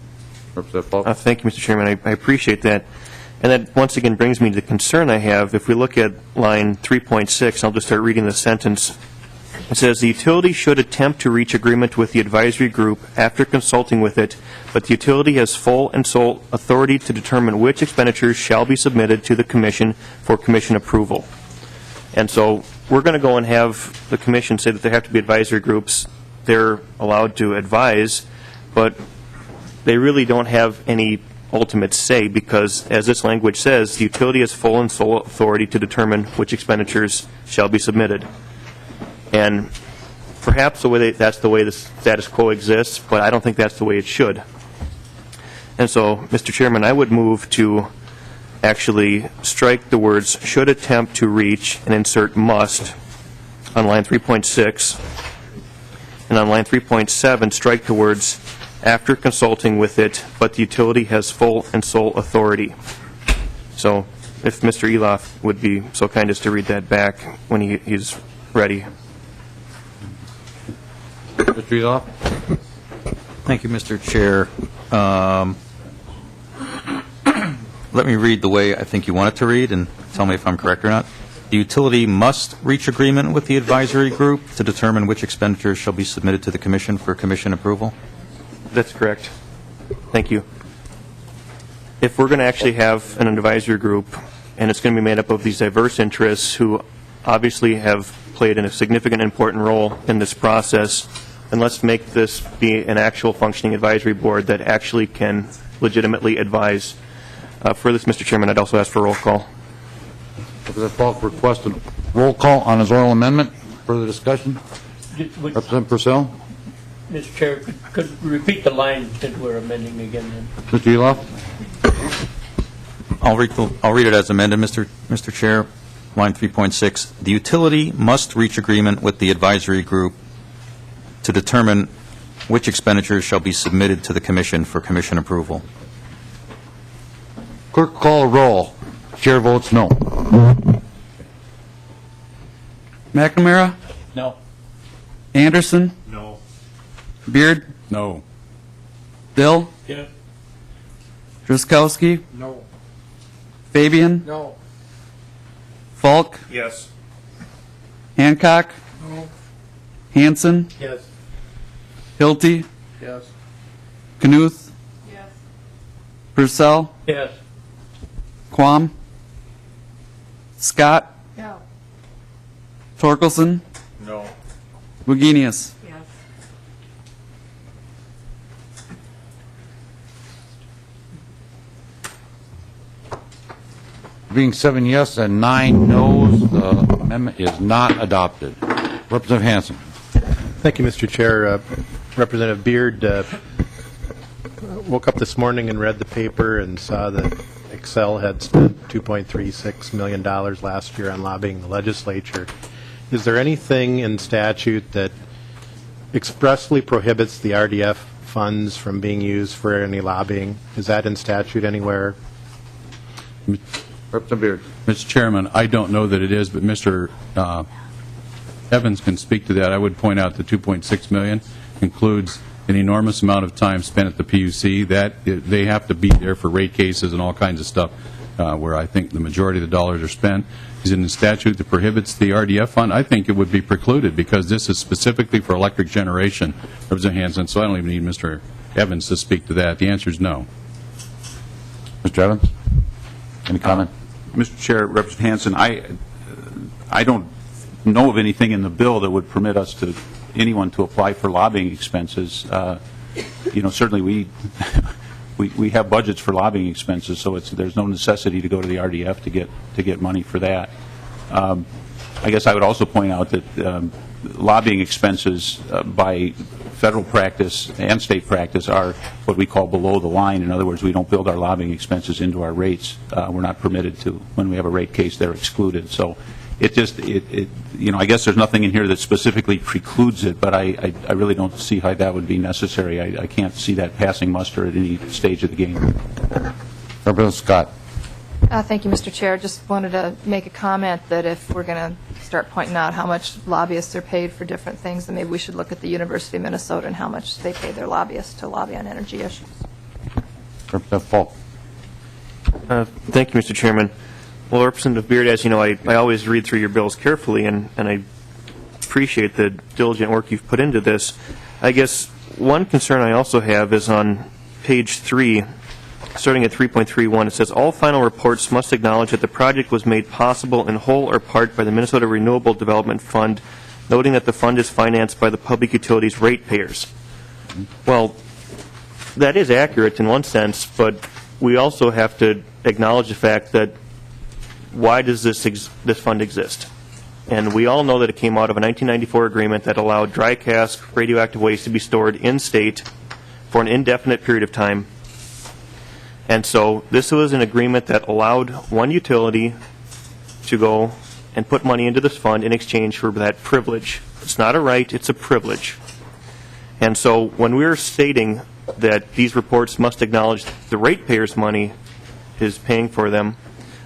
Representative Falk. Thank you, Mr. Chairman. I appreciate that. And that once again brings me to the concern I have. If we look at line 3.6, I'll just start reading the sentence. It says, the utility should attempt to reach agreement with the advisory group after consulting with it, but the utility has full and sole authority to determine which expenditures shall be submitted to the commission for commission approval. And so we're going to go and have the commission say that there have to be advisory groups. They're allowed to advise, but they really don't have any ultimate say because, as this language says, the utility has full and sole authority to determine which expenditures shall be submitted. And perhaps that's the way the status quo exists, but I don't think that's the way it should. And so, Mr. Chairman, I would move to actually strike the words should attempt to reach and insert must on line 3.6. And on line 3.7, strike the words after consulting with it, but the utility has full and sole authority. So if Mr. Eloff would be so kind as to read that back when he's ready. Mr. Eloff. Thank you, Mr. Chair. Let me read the way I think you want it to read and tell me if I'm correct or not. The utility must reach agreement with the advisory group to determine which expenditures shall be submitted to the commission for commission approval? That's correct. Thank you. If we're going to actually have an advisory group, and it's going to be made up of these diverse interests who obviously have played a significant, important role in this process, then let's make this be an actual functioning advisory board that actually can legitimately advise. For this, Mr. Chairman, I'd also ask for a roll call. Representative Falk requested roll call on his oral amendment. Further discussion? Would- Representative Purcell? Mr. Chair, could you repeat the line that we're amending again then? Mr. Eloff? I'll read it as amended, Mr. Chair. Line 3.6, the utility must reach agreement with the advisory group to determine which expenditures shall be submitted to the commission for commission approval. Clerk call a roll. Chair votes no. McNamara, No. Anderson, No. Beard, No. Bill, Yes. Dreskowski, No. Fabian, No. Falk, Yes. Hancock, Hanson, Yes. Hilty, Yes. Knuth, Purcell, Yes. Quam, Scott, No. Torkelson, No. Wagenius. Yes. Being 7 yes and 9 noes, the amendment is not adopted. Representative Hanson. Thank you, Mr. Chair. Representative Beard woke up this morning and read the paper and saw that Excel had spent $2.36 million last year on lobbying the legislature. Is there anything in statute that expressly prohibits the RDF funds from being used for any lobbying? Is that in statute anywhere? Representative Beard. Mr. Chairman, I don't know that it is, but Mr. Evans can speak to that. I would point out the $2.6 million includes an enormous amount of time spent at the PUC. That they have to be there for rate cases and all kinds of stuff, where I think the majority of the dollars are spent. Is in the statute that prohibits the RDF fund? I think it would be precluded because this is specifically for electric generation, Representative Hanson, so I don't even need Mr. Evans to speak to that. The answer is no. Mr. Evans? Any comment? Mr. Chair, Representative Hanson, I don't know of anything in the bill that would permit anyone to apply for lobbying expenses. Certainly we have budgets for lobbying expenses, so there's no necessity to go to the RDF to get money for that. I guess I would also point out that lobbying expenses by federal practice and state practice are what we call below the line. In other words, we don't build our lobbying expenses into our rates. We're not permitted to. When we have a rate case, they're excluded. So I guess there's nothing in here that specifically precludes it, but I really don't see how that would be necessary. I can't see that passing muster at any stage of the game. Representative Scott. Thank you, Mr. Chair. Just wanted to make a comment that if we're going to start pointing out how much lobbyists are paid for different things, then maybe we should look at the University of Minnesota and how much they pay their lobbyists to lobby on energy issues. Representative Falk. Thank you, Mr. Chairman. Well, Representative Beard, as you know, I always read through your bills carefully, and I appreciate the diligent work you've put into this. I guess one concern I also have is on page 3, starting at 3.31, it says, all final reports must acknowledge that the project was made possible in whole or part by the Minnesota Renewable Development Fund, noting that the fund is financed by the public utilities ratepayers. Well, that is accurate in one sense, but we also have to acknowledge the fact that why does this fund exist? And we all know that it came out of a 1994 agreement that allowed dry cask radioactive waste to be stored in-state for an indefinite period of time. And so this was an agreement that allowed one utility to go and put money into this fund in exchange for that privilege. It's not a right, it's a privilege. And so when we're stating that these reports must acknowledge the ratepayers' money is paying for them,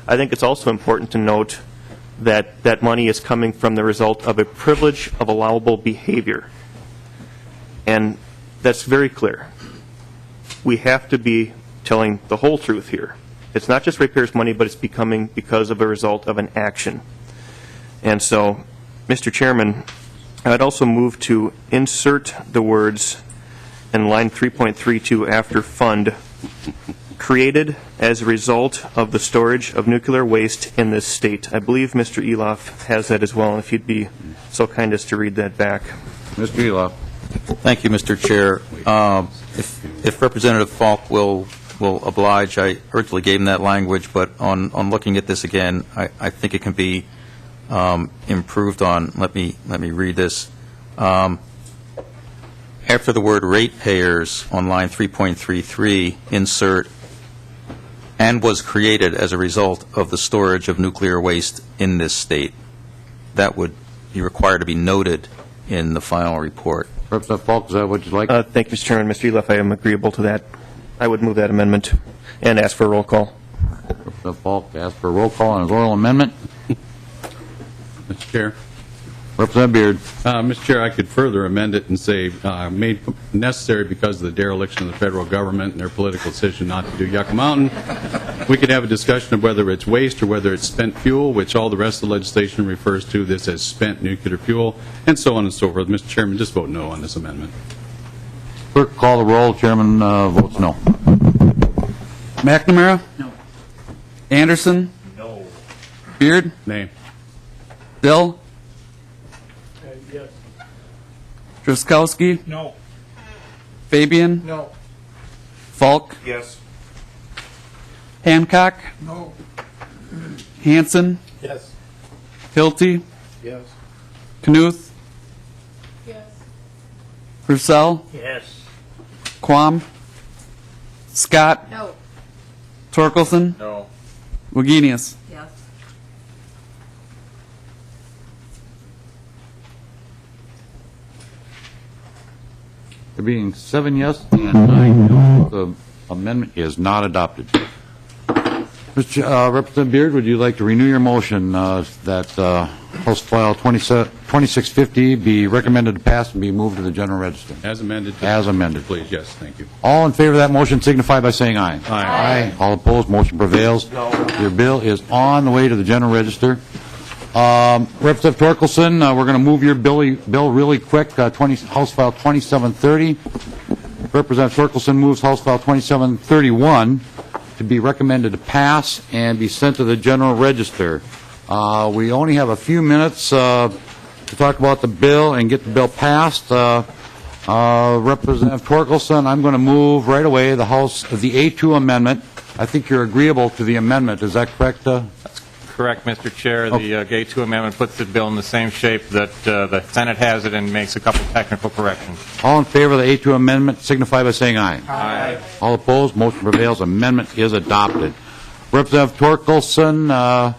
I think it's also important to note that that money is coming from the result of a privilege of allowable behavior. And that's very clear. We have to be telling the whole truth here. It's not just ratepayers' money, but it's becoming because of a result of an action. And so, Mr. Chairman, I'd also move to insert the words in line 3.32 after fund, created as a result of the storage of nuclear waste in this state. I believe Mr. Eloff has that as well, and if you'd be so kind as to read that back. Mr. Eloff. Thank you, Mr. Chair. If Representative Falk will oblige, I originally gave him that language, but on looking at this again, I think it can be improved on. Let me read this. After the word ratepayers on line 3.33, insert "and was created as a result of the storage of nuclear waste in this state." That would be required to be noted in the final report. Representative Falk, is that what you'd like? Thank you, Mr. Chairman. Mr. Eliff, I am agreeable to that. I would move that amendment and ask for a roll call. Representative Falk asked for a roll call on his oral amendment. Mr. Chair. Representative Beard. Mr. Chair, I could further amend it and say, made necessary because of the dereliction of the federal government and their political decision not to do Yucca Mountain. We could have a discussion of whether it's waste or whether it's spent fuel, which all the rest of the legislation refers to this as spent nuclear fuel, and so on and so forth. Mr. Chairman, just vote no on this amendment. Clerk, call the roll. Chairman votes no. McNamara? No. Anderson? No. Beard? Nay. Dill? Yes. Dreskowski? No. Fabian? No. Falk? Yes. Hancock? No. Hanson? Yes. Hilty? Yes. Knuth? Yes. Purcell? Yes. Quam? Scott? No. Torkelson? No. Wagenius? Yes. There being 7 yes and 9 no, the amendment is not adopted. Representative Beard, would you like to renew your motion that House File 2650 be recommended to pass and be moved to the General Register? As amended. As amended. Please, yes, thank you. All in favor of that motion signify by saying aye. Aye. All opposed, motion prevails. Your bill is on the way to the General Register. Representative Torkelson, we're going to move your bill really quick, House File 2730. Representative Torkelson moves House File 2731 to be recommended to pass and be sent to the General Register. We only have a few minutes to talk about the bill and get the bill passed. Representative Torkelson, I'm going to move right away the A2 amendment. I think you're agreeable to the amendment. Is that correct? Correct, Mr. Chair. The A2 amendment puts the bill in the same shape that the Senate has it and makes a couple technical corrections. All in favor of the A2 amendment signify by saying aye. Aye. All opposed, motion prevails. Amendment is adopted. Representative Torkelson,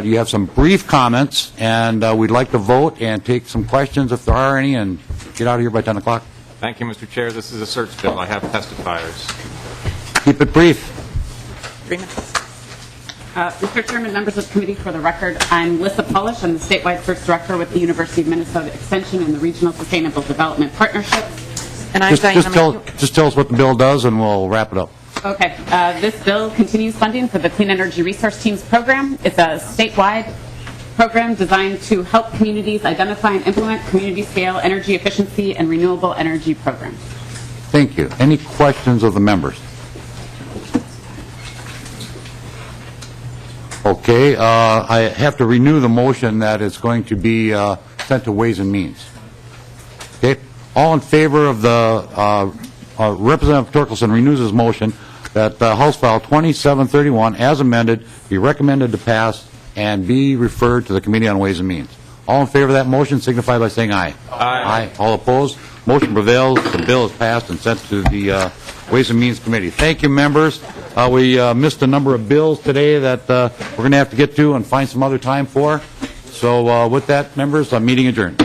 do you have some brief comments? And we'd like to vote and take some questions if there are any, and get out of here by 10 o'clock. Thank you, Mr. Chair. This is a search bill. I have testifiers. Keep it brief. 3 minutes. Mr. Chairman, members of the committee, for the record, I'm Lissa Polish. I'm the statewide search director with the University of Minnesota Extension and the Regional Sustainable Development Partnership. And I'm just tell us what the bill does, and we'll wrap it up. Okay. This bill continues funding for the Clean Energy Resource Teams program. It's a statewide program designed to help communities identify and implement community-scale energy efficiency and renewable energy programs. Thank you. Any questions of the members? Okay, I have to renew the motion that it's going to be sent to Ways and Means. Okay, all in favor of the Representative Torkelson renews his motion that House File 2731, as amended, be recommended to pass and be referred to the Committee on Ways and Means. All in favor of that motion signify by saying aye. Aye. All opposed, motion prevails. The bill is passed and sent to the Ways and Means Committee. Thank you, members. We missed a number of bills today that we're going to have to get to and find some other time for. So with that, members, meeting adjourned.